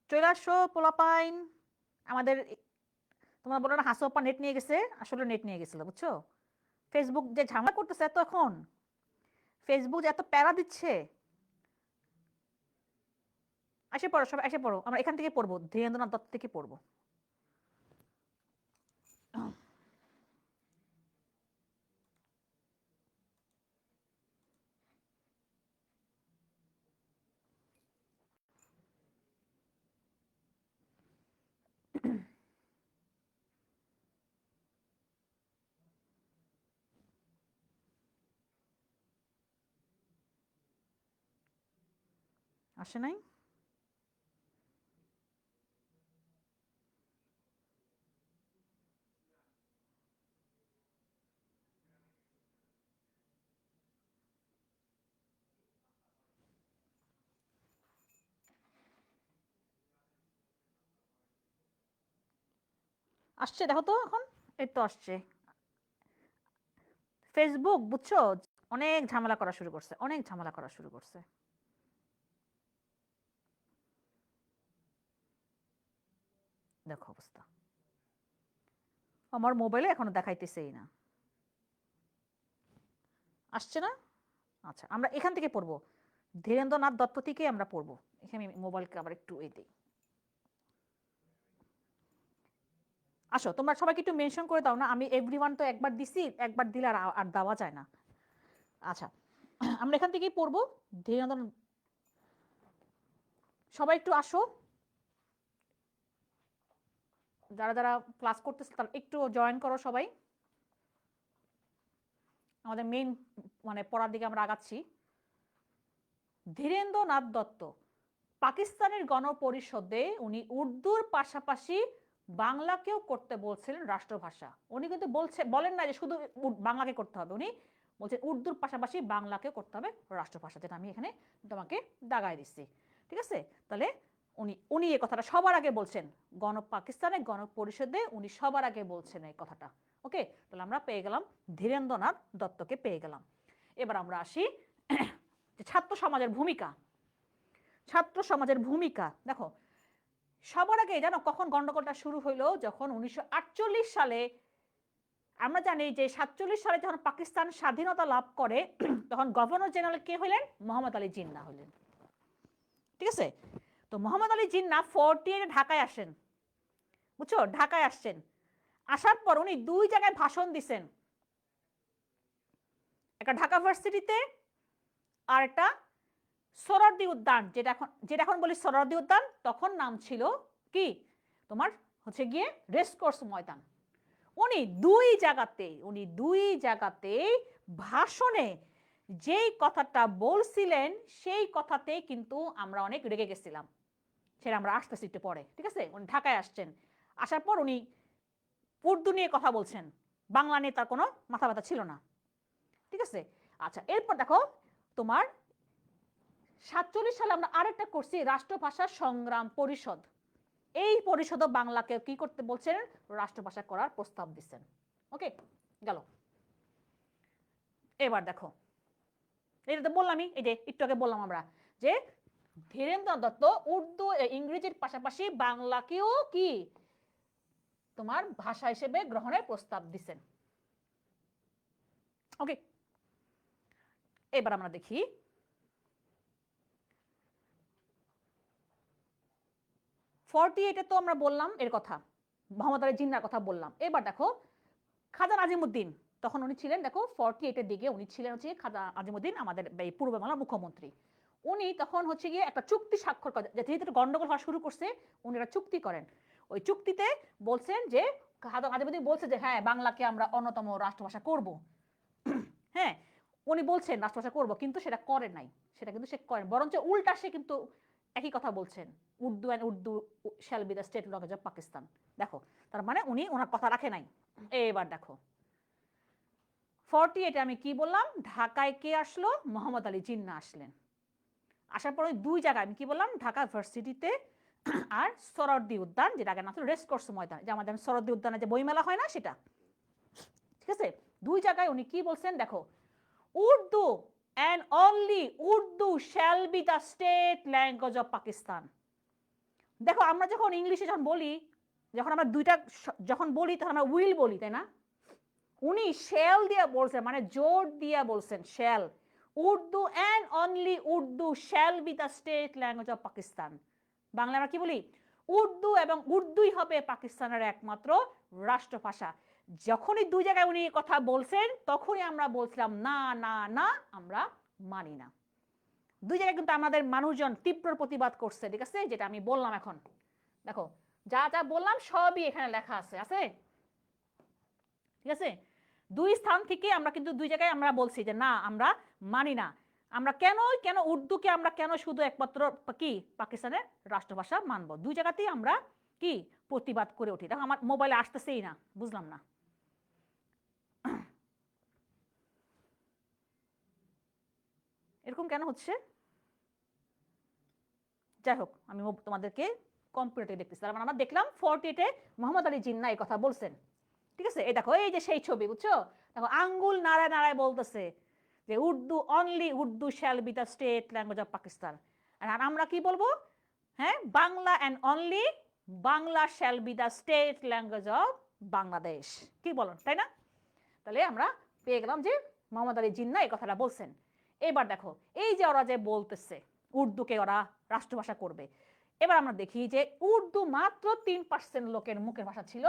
চলে আসো পোলাপাইন। আমাদের তোমরা বলো না হাসোপা নেট নিয়ে গেছে, আসলে নেট নিয়ে গেছিল বুঝছো। ফেসবুক যে ঝামেলা করতেছে এত এখন, ফেসবুক যে এত প্যারা দিচ্ছে। এসে পড়ো সবাই, এসে পড়ো, আমরা এখান থেকে পড়বো, ধীরেন্দ্রনাথ দত্ত থেকে পড়বো। আসে নাই? আসছে দেখো তো এখন, এই তো আসছে। ফেসবুক বুঝছো অনেক ঝামেলা করা শুরু করছে, অনেক ঝামেলা করা শুরু করছে। দেখো অবস্থা, আমার মোবাইলে এখনো দেখাইতেছেই না। আসছে না? আচ্ছা আমরা এখান থেকে পড়বো, ধীরেন্দ্রনাথ দত্ত থেকে আমরা পড়বো। এখানে আমি মোবাইলকে আবার একটু এই দিই। আসো তোমরা সবাইকে একটু মেনশন করে দাও না, আমি এভরিওয়ান তো একবার দিছি, একবার দিলে আর আর দেওয়া যায় না। আচ্ছা আমরা এখান থেকেই পড়বো ধীরেন্দ্র। সবাই একটু আসো, যারা যারা ক্লাস করতেছে তারা একটু জয়েন করো সবাই। আমাদের মেইন মানে পড়ার দিকে আমরা আগাচ্ছি। ধীরেন্দ্রনাথ দত্ত পাকিস্তানের গণপরিষদে উনি উর্দুর পাশাপাশি বাংলাকেও করতে বলছিলেন রাষ্ট্রভাষা। উনি কিন্তু বলেন না যে শুধু বাংলাকে করতে হবে, উনি বলছেন উর্দুর পাশাপাশি বাংলাকেও করতে হবে রাষ্ট্রভাষা, যেটা আমি এখানে তোমাকে দাগায় দিচ্ছি। ঠিক আছে, তাহলে উনি উনি এই কথাটা সবার আগে বলছেন, পাকিস্তানের গণপরিষদে উনি সবার আগে বলছেন এই কথাটা। ওকে, তাহলে আমরা পেয়ে গেলাম ধীরেন্দ্রনাথ দত্তকে পেয়ে গেলাম। এবার আমরা আসি যে ছাত্র সমাজের ভূমিকা। ছাত্র সমাজের ভূমিকা দেখো, সবার আগে জানো কখন গন্ডগোলটা শুরু হইলো, যখন 1948 সালে, আমরা জানি যে 47 সালে যখন পাকিস্তান স্বাধীনতা লাভ করে তখন গভর্নর জেনারেল কে হইলেন? মোহাম্মদ আলী জিন্নাহ হইলেন। ঠিক আছে, তো মোহাম্মদ আলী জিন্নাহ 48 ঢাকায় আসেন, বুঝছো, ঢাকায় আসছেন। আসার পর উনি দুই জায়গায় ভাষণ দিছেন, একটা ঢাকা ভার্সিটিতে আর একটা সোহরাওয়ার্দী উদ্যান, যেটা এখন বলি সোহরাওয়ার্দী উদ্যান, তখন নাম ছিল কি তোমার হচ্ছে গিয়ে রেসকোর্স ময়দান। উনি দুই জায়গাতে ভাষণে যেই কথাটা বলছিলেন সেই কথাতে কিন্তু আমরা অনেক রেগে গেছিলাম। সেটা আমরা আসতেছি একটু পরে। ঠিক আছে, উনি ঢাকায় আসছেন, আসার পর উনি উর্দু নিয়ে কথা বলছেন, বাংলা নিয়ে তার কোনো মাথা ব্যথা ছিল না। ঠিক আছে, আচ্ছা এরপর দেখো তোমার 47 সালে আমরা আরেকটা করছি রাষ্ট্রভাষা সংগ্রাম পরিষদ। এই পরিষদও বাংলাকে কি করতে বলছেন? রাষ্ট্রভাষা করার প্রস্তাব দিচ্ছেন। ওকে, গেল। এবার দেখো, এটা তো বললামই, এই যে একটু আগে বললাম আমরা যে ধীরেন্দ্র দত্ত উর্দু ইংরেজির পাশাপাশি বাংলাকেও কি তোমার ভাষা হিসেবে গ্রহণের প্রস্তাব দিচ্ছেন। ওকে, এবার আমরা দেখি 48-এ তো আমরা বললাম এর কথা, মোহাম্মদ আলী জিন্নার কথা বললাম। এবার দেখো খাজা নাজিমুদ্দিন, তখন উনি ছিলেন, দেখো 48-এর দিকে উনি ছিলেন হচ্ছে খাজা নাজিমুদ্দিন, আমাদের এই পূর্ব বাংলার মুখ্যমন্ত্রী। উনি তখন হচ্ছে গিয়ে একটা চুক্তি স্বাক্ষর করেন, যেহেতু গন্ডগোল হওয়া শুরু করছে উনি একটা চুক্তি করেন। ওই চুক্তিতে বলছেন যে খাজা নাজিমুদ্দিন বলছে যে হ্যাঁ বাংলাকে আমরা অন্যতম রাষ্ট্রভাষা করব। হ্যাঁ, উনি বলছেন রাষ্ট্রভাষা করব, কিন্তু সেটা করেন নাই। সেটা কিন্তু সে করেন, বরঞ্চ উল্টা সে কিন্তু একই কথা বলছেন, Urdu and Urdu shall be the state language of Pakistan. দেখো, তার মানে উনি ওনার কথা রাখে নাই। এবার দেখো 48-এ আমি কি বললাম, ঢাকায় কে আসলো? মোহাম্মদ আলী জিন্নাহ আসলেন। আসার পরে দুই জায়গায় আমি কি বললাম, ঢাকা ভার্সিটিতে আর সোহরাওয়ার্দী উদ্যান, যেটা আগে নাম ছিল রেসকোর্স ময়দান, যে আমাদের সোহরাওয়ার্দী উদ্যানে যে বইমেলা হয় না সেটা। ঠিক আছে, দুই জায়গায় উনি কি বলছেন দেখো, Urdu and only Urdu shall be the state language of Pakistan. দেখো আমরা যখন ইংলিশে যখন বলি, যখন আমরা দুইটা যখন বলি তখন আমরা উইল বলি, তাই না? উনি শেল দিয়ে বলছেন, মানে জোর দিয়ে বলছেন shall. Urdu and only Urdu shall be the state language of Pakistan. Bangla আমরা কি বলি? উর্দু এবং উর্দুই হবে পাকিস্তানের একমাত্র রাষ্ট্রভাষা। যখনই দুই জায়গায় উনি কথা বলছেন তখনই আমরা বলছিলাম না না না, আমরা মানি না। দুই জায়গায় কিন্তু আমাদের মানুষজন তীব্র প্রতিবাদ করছে, ঠিক আছে? যেটা আমি বললাম এখন, দেখো যা যা বললাম সবই এখানে লেখা আছে, আছে, ঠিক আছে? দুই স্থান থেকে আমরা কিন্তু দুই জায়গায় আমরা বলছি যে না, আমরা মানি না। আমরা কেন উর্দুকে আমরা কেন শুধু একমাত্র কি পাকিস্তানের রাষ্ট্রভাষা মানবো? দুই জায়গাতেই আমরা কি প্রতিবাদ করে উঠি। দেখো আমার মোবাইলে আসতেছেই না, বুঝলাম না। এরকম কেন হচ্ছে? যাই হোক, আমি তোমাদেরকে কম্পিউটারে দেখতেছি। তার মানে আমরা দেখলাম 48-এ মোহাম্মদ আলী জিন্না এই কথা বলছেন, ঠিক আছে? এই দেখো, এই যে সেই ছবি, বুঝছো? দেখো আঙ্গুল নাড়ায় নাড়ায় বলতেছে যে Urdu only Urdu shall be the state language of Pakistan. আর আমরা কি বলবো? হ্যাঁ, Bangla and only Bangla shall be the state language of Bangladesh. কি বলো, তাই না? তাহলে আমরা পেয়ে গেলাম যে মোহাম্মদ আলী জিন্না এই কথাটা বলছেন। এবার দেখো, এই যে ওরা যে বলতেছে উর্দুকে ওরা রাষ্ট্রভাষা করবে, এবার আমরা দেখি যে উর্দু মাত্র 3% লোকের মুখের ভাষা ছিল,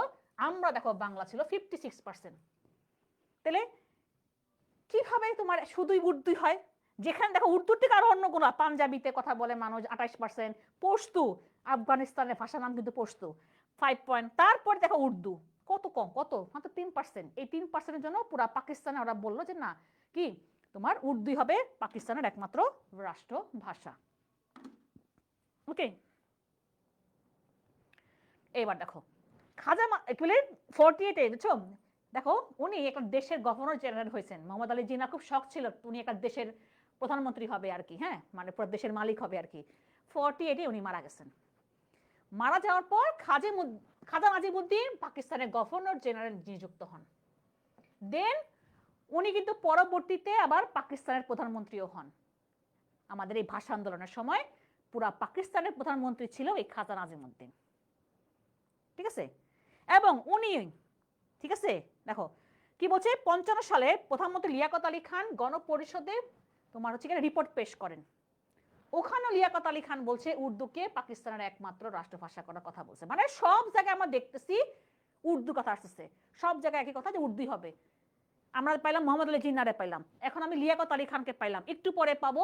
আমরা দেখো বাংলা ছিল 56%। তাহলে কিভাবে তোমার শুধুই উর্দুই হয়? যেখানে দেখো উর্দুর থেকে আরো অন্য কোনো, পাঞ্জাবিতে কথা বলে মানুষ 28%, পশতু, আফগানিস্তানের ভাষার নাম কিন্তু পশতু 5 তারপর দেখো উর্দু কত কম, কত মাত্র 3%। এই 3%-এর জন্য পুরো পাকিস্তানে ওরা বললো যে না, কি তোমার উর্দুই হবে পাকিস্তানের একমাত্র রাষ্ট্র ভাষা। ওকে, এবার দেখো খাজা 48-এ, বুঝছো? দেখো উনি একটা দেশের গভর্নর জেনারেল হয়েছেন। মোহাম্মদ আলী জিন্নাহ খুব শখ ছিল উনি একটা দেশের প্রধানমন্ত্রী হবে আর কি, হ্যাঁ, মানে পুরো দেশের মালিক হবে আর কি। 48-এ উনি মারা গেছেন। মারা যাওয়ার পর খাজা নাজিমুদ্দিন পাকিস্তানের গভর্নর জেনারেল নিযুক্ত হন। দেন উনি কিন্তু পরবর্তীতে আবার পাকিস্তানের প্রধানমন্ত্রীও হন। আমাদের এই ভাষা আন্দোলনের সময় পুরা পাকিস্তানের প্রধানমন্ত্রী ছিল এই খাজা নাজিমুদ্দিন, ঠিক আছে? এবং উনি, ঠিক আছে, দেখো কি বলছে, 55 সালে প্রধানমন্ত্রী লিয়াকত আলী খান গণপরিষদে তোমার হচ্ছে রিপোর্ট পেশ করেন। ওখানে লিয়াকত আলী খান বলছে উর্দুকে পাকিস্তানের একমাত্র রাষ্ট্রভাষা করার কথা বলছে। মানে সব জায়গায় আমরা দেখতেছি উর্দু কথা আসতেছে, সব জায়গায় একই কথা যে উর্দুই হবে। আমরা পাইলাম মোহাম্মদ আলী জিন্নারে পাইলাম, এখন আমি লিয়াকত আলী খানকে পাইলাম, একটু পরে পাবো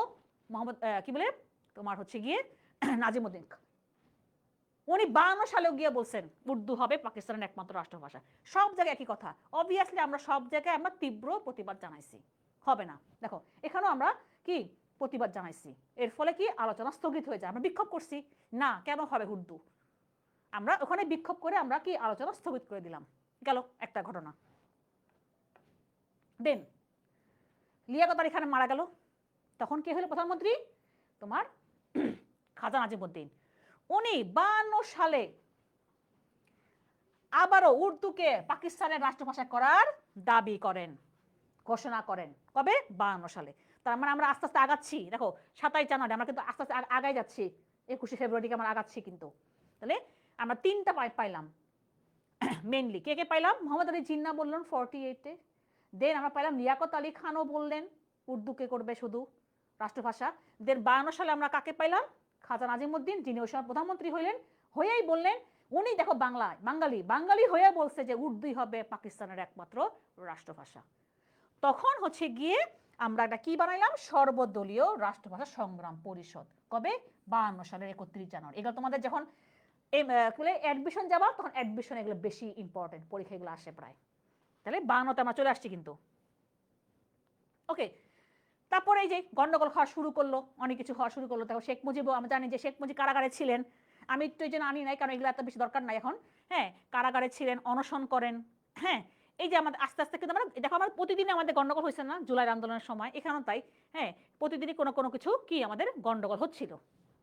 মোহাম্মদ কি বলে তোমার হচ্ছে গিয়ে নাজিমুদ্দিন। উনি 52 সালেও গিয়ে বলছেন উর্দু হবে পাকিস্তানের একমাত্র রাষ্ট্রভাষা। সব জায়গায় একই কথা। অবভিয়াসলি আমরা সব জায়গায় আমরা তীব্র প্রতিবাদ জানাইছি, হবে না। দেখো এখানেও আমরা কি প্রতিবাদ জানাইছি, এর ফলে কি আলোচনা স্থগিত হয়ে যায়। আমরা বিক্ষোভ করছি, না কেন হবে উর্দু, আমরা ওখানে বিক্ষোভ করে আমরা কি আলোচনা স্থগিত করে দিলাম, গেল একটা ঘটনা। দেন লিয়াকত আলী খান মারা গেল, তখন কে হলো প্রধানমন্ত্রী? তোমার খাজা নাজিমুদ্দিন। উনি 52 সালে আবারও উর্দুকে পাকিস্তানের রাষ্ট্রভাষা করার দাবি করেন, ঘোষণা করেন। কবে? 52 সালে। তার মানে আমরা আস্তে আস্তে আগাচ্ছি। দেখো 27 জানুয়ারি আমরা কিন্তু আস্তে আস্তে আগাই যাচ্ছি, 21 ফেব্রুয়ারিকে আমরা আগাচ্ছি কিন্তু। তাহলে আমরা 3টা পাইলাম মেনলি। কে কে পাইলাম? মোহাম্মদ আলী জিন্নাহ বললেন 48-এ। দেন আমরা পাইলাম লিয়াকত আলী খানও বললেন উর্দুকে করবে শুধু রাষ্ট্রভাষা। দেন 52 সালে আমরা কাকে পাইলাম? খাজা নাজিমুদ্দিন, যিনি ওই সময় প্রধানমন্ত্রী হইলেন, হয়েই বললেন, উনি দেখো বাঙালি হয়ে বলছে যে উর্দুই হবে পাকিস্তানের একমাত্র রাষ্ট্রভাষা। তখন হচ্ছে গিয়ে আমরা একটা কি বানাইলাম? সর্বদলীয় রাষ্ট্রভাষা সংগ্রাম পরিষদ। কবে? 52 সালের 31 জানুয়ারি। এগুলো তোমাদের যখন অ্যাডমিশন যাবা তখন অ্যাডমিশন এগুলো বেশি ইম্পর্টেন্ট, পরীক্ষা এগুলো আসে প্রায়। তাহলে 52-তে আমরা চলে আসছি কিন্তু। ওকে, তারপরে এই যে গন্ডগোল হওয়া শুরু করলো, অনেক কিছু হওয়া শুরু করলো। তখন শেখ মুজিবও, আমরা জানি যে শেখ মুজিব কারাগারে ছিলেন। আমি একটু এই জন্য আনি নাই, কারণ এগুলো এত বেশি দরকার নাই এখন। হ্যাঁ, কারাগারে ছিলেন, অনশন করেন। হ্যাঁ, এই যে আমাদের আস্তে আস্তে কিন্তু আমরা দেখো, আমার প্রতিদিনই আমাদের গন্ডগোল হয়েছে না জুলাই আন্দোলনের সময়, এখানেও তাই। হ্যাঁ, প্রতিদিনই কোনো কিছু কি আমাদের গন্ডগোল হচ্ছিল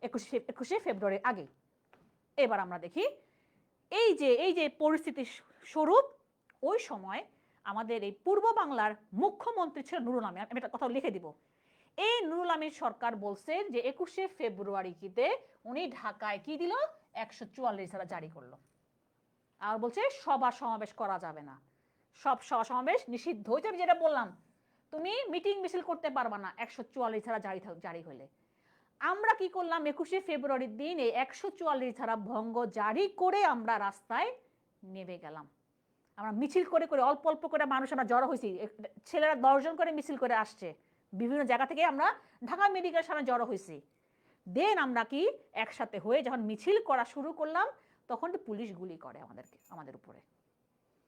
21শে ফেব্রুয়ারির আগে। এবার আমরা দেখি এই যে পরিস্থিতির স্বরূপ, ওই সময় আমাদের এই পূর্ব বাংলার মুখ্যমন্ত্রী ছিল নুরুল আমিন। আমি একটা কথা লিখে দিব, এই নুরুল আমিন সরকার বলছেন যে 21শে ফেব্রুয়ারিতে উনি ঢাকায় কি দিল 144 ধারা জারি করলো, আর বলছে সভা সমাবেশ করা যাবে না, সব সভা সমাবেশ নিষিদ্ধ। ওই আমি যেটা বললাম, তুমি মিটিং মিছিল করতে পারবা না 144 ধারা জারি হলে। আমরা কি করলাম 21শে ফেব্রুয়ারির দিন এই 144 ধারা ভঙ্গ জারি করে আমরা রাস্তায় নেমে গেলাম। আমরা মিছিল করে করে অল্প অল্প করে মানুষ আমরা জড়ো হয়েছি, ছেলেরা 10 জন করে মিছিল করে আসছে বিভিন্ন জায়গা থেকে, আমরা ঢাকা মেডিকেলের সামনে জড়ো হয়েছি। দেন আমরা কি একসাথে হয়ে যখন মিছিল করা শুরু করলাম তখন পুলিশ গুলি করে আমাদের উপরে।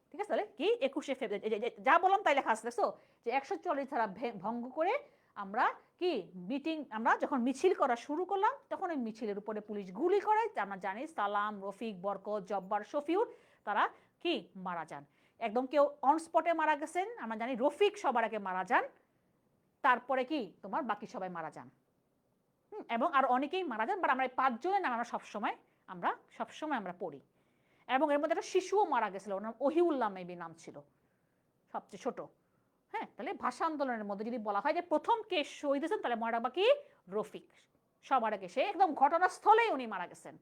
ঠিক আছে, তাহলে কি 21শে ফেব্রুয়ারি যা বললাম তাই লেখা আছে, দেখছো যে 144 ধারা ভঙ্গ করে আমরা কি আমরা যখন মিছিল করা শুরু করলাম তখন ওই মিছিলের উপরে পুলিশ গুলি করে। আমরা জানি সালাম, রফিক, বরকত, জব্বার, শফিউর তারা কি মারা যান, একদম কেউ অন স্পটে মারা গেছেন। আমরা জানি রফিক সবার আগে মারা যান, তারপরে কি তোমার বাকি সবাই মারা যান, এবং আর অনেকেই মারা যান। বাট আমরা এই 5 জনের নাম আমরা সবসময় আমরা পড়ি। এবং এর মধ্যে একটা শিশুও মারা গেছিল, ওর নাম ওহিউল্লাহ মেবি নাম ছিল, সবচেয়ে ছোট। হ্যাঁ, তাহলে ভাষা আন্দোলনের মধ্যে যদি বলা হয় যে প্রথম কে শহীদ হয়েছেন তাহলে মনে রাখবা কি রফিক সবার আগে, সে একদম ঘটনাস্থলেই উনি মারা গেছেন।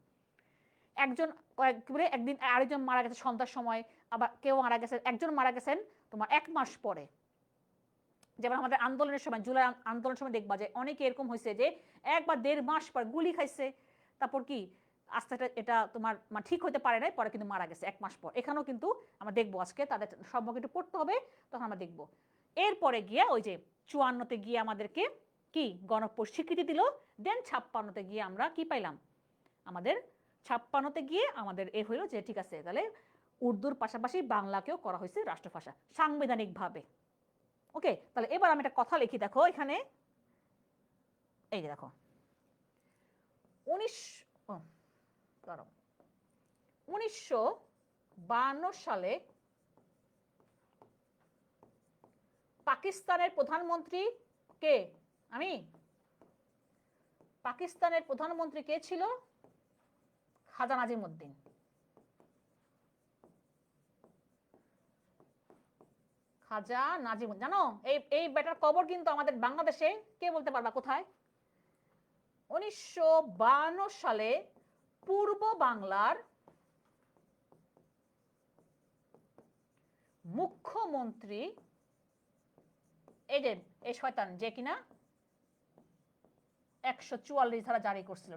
একদিন আরেকজন মারা গেছে সন্ধ্যার সময়, আবার কেউ মারা গেছে, একজন মারা গেছেন তোমার 1 মাস পরে। যেমন আমাদের আন্দোলনের সময়, জুলাই আন্দোলনের সময় দেখবা যে অনেকে এরকম হয়েছে যে 1 বা 1.5 মাস পর গুলি খাইছে, তারপর কি আস্তে আস্তে এটা তোমার ঠিক হতে পারে নাই, পরে কিন্তু মারা গেছে 1 মাস পর। এখানেও কিন্তু আমরা দেখবো আজকে তাদের সম্পর্কে একটু পড়তে হবে, তখন আমরা দেখবো। এরপরে গিয়ে ওই যে 54তে গিয়ে আমাদেরকে কি স্বীকৃতি দিল। দেন 56তে গিয়ে আমরা কি পাইলাম, আমাদের 56তে গিয়ে আমাদের এ হইলো যে ঠিক আছে তাহলে উর্দুর পাশাপাশি বাংলাকেও করা হয়েছে রাষ্ট্রভাষা সাংবিধানিকভাবে। ওকে, তাহলে এবার আমি একটা কথা লিখি, দেখো এখানে এই যে দেখো 1952 সালে পাকিস্তানের প্রধানমন্ত্রী কে? পাকিস্তানের প্রধানমন্ত্রী কে ছিল? খাজা নাজিমউদ্দিন। খাজা নাজিমউদ্দিন, জানো এই বেটার কবর কিন্তু আমাদের বাংলাদেশে, কে বলতে পারবা কোথায়? 1952 সালে পূর্ব বাংলার মুখ্যমন্ত্রী, এই শয়তান যে কিনা 144 ধারা জারি করছিল,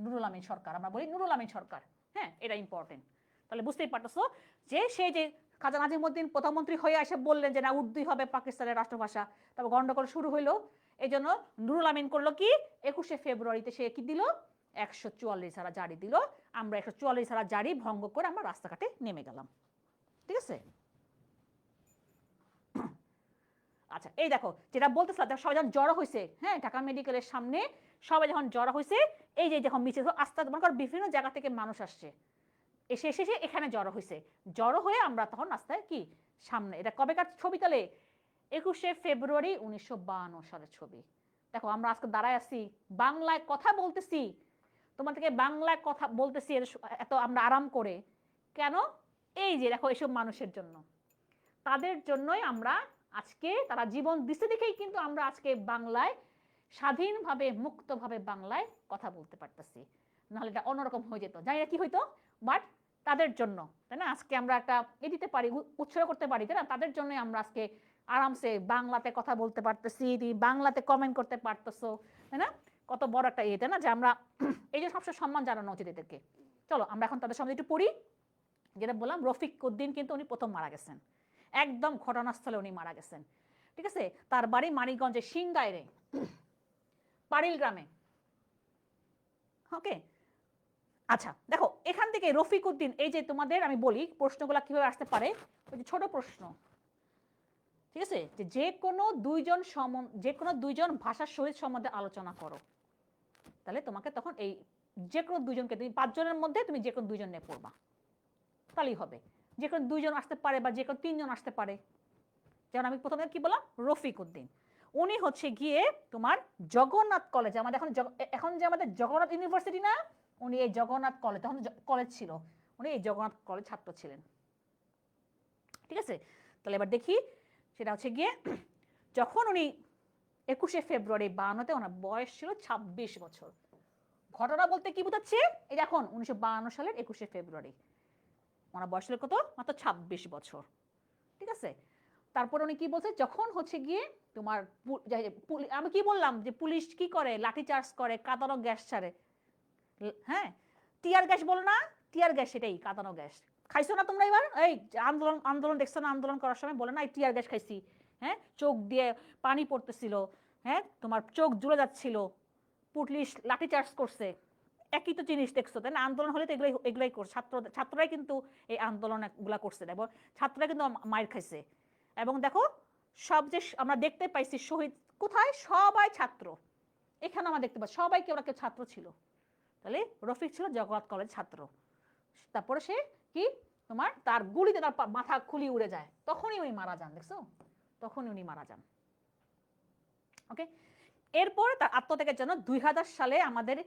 নুরুল আমিন সরকার। আমরা বলি নুরুল আমিন সরকার, হ্যাঁ এটা ইম্পর্টেন্ট। তাহলে বুঝতেই পারতেছো যে সেই যে খাজা নাজিমউদ্দিন প্রধানমন্ত্রী হয়ে এসে বললেন যে না উর্দুই হবে পাকিস্তানের রাষ্ট্রভাষা, তারপর গন্ডগোল শুরু হইলো। এই জন্য নুরুল আমিন করলো কি 21শে ফেব্রুয়ারিতে সে কি দিল 144 ধারা জারি দিল। আমরা 144 ধারা জারি ভঙ্গ করে আমরা রাস্তাঘাটে নেমে গেলাম। ঠিক আছে, আচ্ছা এই দেখো যেটা বলতেছিলাম, সবাই যখন জড়ো হয়েছে, হ্যাঁ ঢাকা মেডিকেলের সামনে সবাই যখন জড়ো হয়েছে, এই যে যখন মিছিল আস্তে আস্তে মনে করো বিভিন্ন জায়গা থেকে মানুষ আসছে, এসে এখানে জড়ো হয়েছে, জড়ো হয়ে আমরা তখন রাস্তায় কি সামনে, এটা কবেকার ছবি তাহলে 21শে ফেব্রুয়ারি 1952 সালের ছবি। দেখো আমরা আজকে দাঁড়ায় আছি, বাংলায় কথা বলতেছি, তোমার থেকে বাংলায় কথা বলতেছি এত আমরা আরাম করে কেন? এই যে দেখো এসব মানুষের জন্য, তাদের জন্যই আমরা আজকে, তারা জীবন দিতে দেখেই কিন্তু আমরা আজকে বাংলায় স্বাধীনভাবে মুক্তভাবে বাংলায় কথা বলতে পারতেছি, নাহলে এটা অন্যরকম হয়ে যেত, জানি না কি হইতো। বাট তাদের জন্য, তাই না, আজকে আমরা একটা দিতে পারি, উৎসর্গ করতে পারি, তাই না, তাদের জন্য আমরা আজকে আরামসে বাংলাতে কথা বলতে পারতেছি, বাংলাতে কমেন্ট করতে পারতেছো, তাই না, কত বড় একটা তাই না, যে আমরা এই যে সবসময় সম্মান জানানো উচিত এদেরকে। চলো আমরা এখন তাদের সামনে একটু পড়ি। যেটা বললাম রফিক উদ্দিন কিন্তু উনি প্রথম মারা গেছেন, একদম ঘটনাস্থলে উনি মারা গেছেন। ঠিক আছে, তার বাড়ি মানিকগঞ্জের সিংগাইরে পাড়িল গ্রামে। ওকে, আচ্ছা দেখো এখান থেকে রফিক উদ্দিন, এই যে তোমাদের আমি বলি প্রশ্নগুলো কিভাবে আসতে পারে, ওই যে ছোট প্রশ্ন, ঠিক আছে, যে কোনো দুইজন ভাষার শহীদ সম্বন্ধে আলোচনা করো, তাহলে তোমাকে তখন এই যে কোনো দুইজনকে, তুমি 5 জনের মধ্যে তুমি যে কোনো 2 জন নিয়ে পড়বা, তাহলেই হবে। যে কোনো 2 জন আসতে পারে বা যে কোনো 3 জন আসতে পারে। যেমন আমি প্রথমে কি বললাম, রফিক উদ্দিন, উনি হচ্ছে গিয়ে তোমার জগন্নাথ কলেজ, আমাদের এখন যে আমাদের জগন্নাথ ইউনিভার্সিটি না, উনি এই জগন্নাথ কলেজ, তখন কলেজ ছিল, উনি এই জগন্নাথ কলেজ ছাত্র ছিলেন। ঠিক আছে, তাহলে এবার দেখি সেটা হচ্ছে গিয়ে যখন উনি 21শে ফেব্রুয়ারি 52-তে ওনার বয়স ছিল 26 বছর। ঘটনা বলতে কি বোঝাচ্ছে, এই দেখুন 1952 সালের 21শে ফেব্রুয়ারি ওনার বয়স ছিল কত, মাত্র 26 বছর। ঠিক আছে, তারপর উনি কি বলছে, যখন হচ্ছে গিয়ে তোমার আমি কি বললাম যে পুলিশ কি করে, লাঠি চার্জ করে, কাঁদানো গ্যাস ছাড়ে, হ্যাঁ টিয়ার গ্যাস বল না, টিয়ার গ্যাস, সেটাই কাঁদানো গ্যাস। খাইছো না তোমরা এবার, এই আন্দোলন আন্দোলন দেখছো না, আন্দোলন করার সময় বলে না টিয়ার গ্যাস খাইছি, হ্যাঁ চোখ দিয়ে পানি পড়তেছিল, হ্যাঁ তোমার চোখ জ্বলে যাচ্ছিল, পুলিশ লাঠি চার্জ করছে, একই তো জিনিস দেখছো তাই না? আন্দোলন হলে তো এগুলাই করছে, ছাত্ররাই কিন্তু এই আন্দোলন গুলা করছে, দেখো ছাত্ররা কিন্তু মাইর খাইছে। এবং দেখো সব যে আমরা দেখতে পাইছি শহীদ কোথায়, সবাই ছাত্র, এখানে আমরা দেখতে পাচ্ছি সবাই কেউ না কেউ ছাত্র ছিল। তাহলে রফিক ছিল জগন্নাথ কলেজ ছাত্র। তারপরে সে কি তোমার তার গুলিতে তার মাথা খুলি উড়ে যায়, তখনই উনি মারা যান, দেখছো তখনই উনি মারা যান। ওকে, এরপর তার আত্মত্যাগের জন্য 2000 সালে আমাদের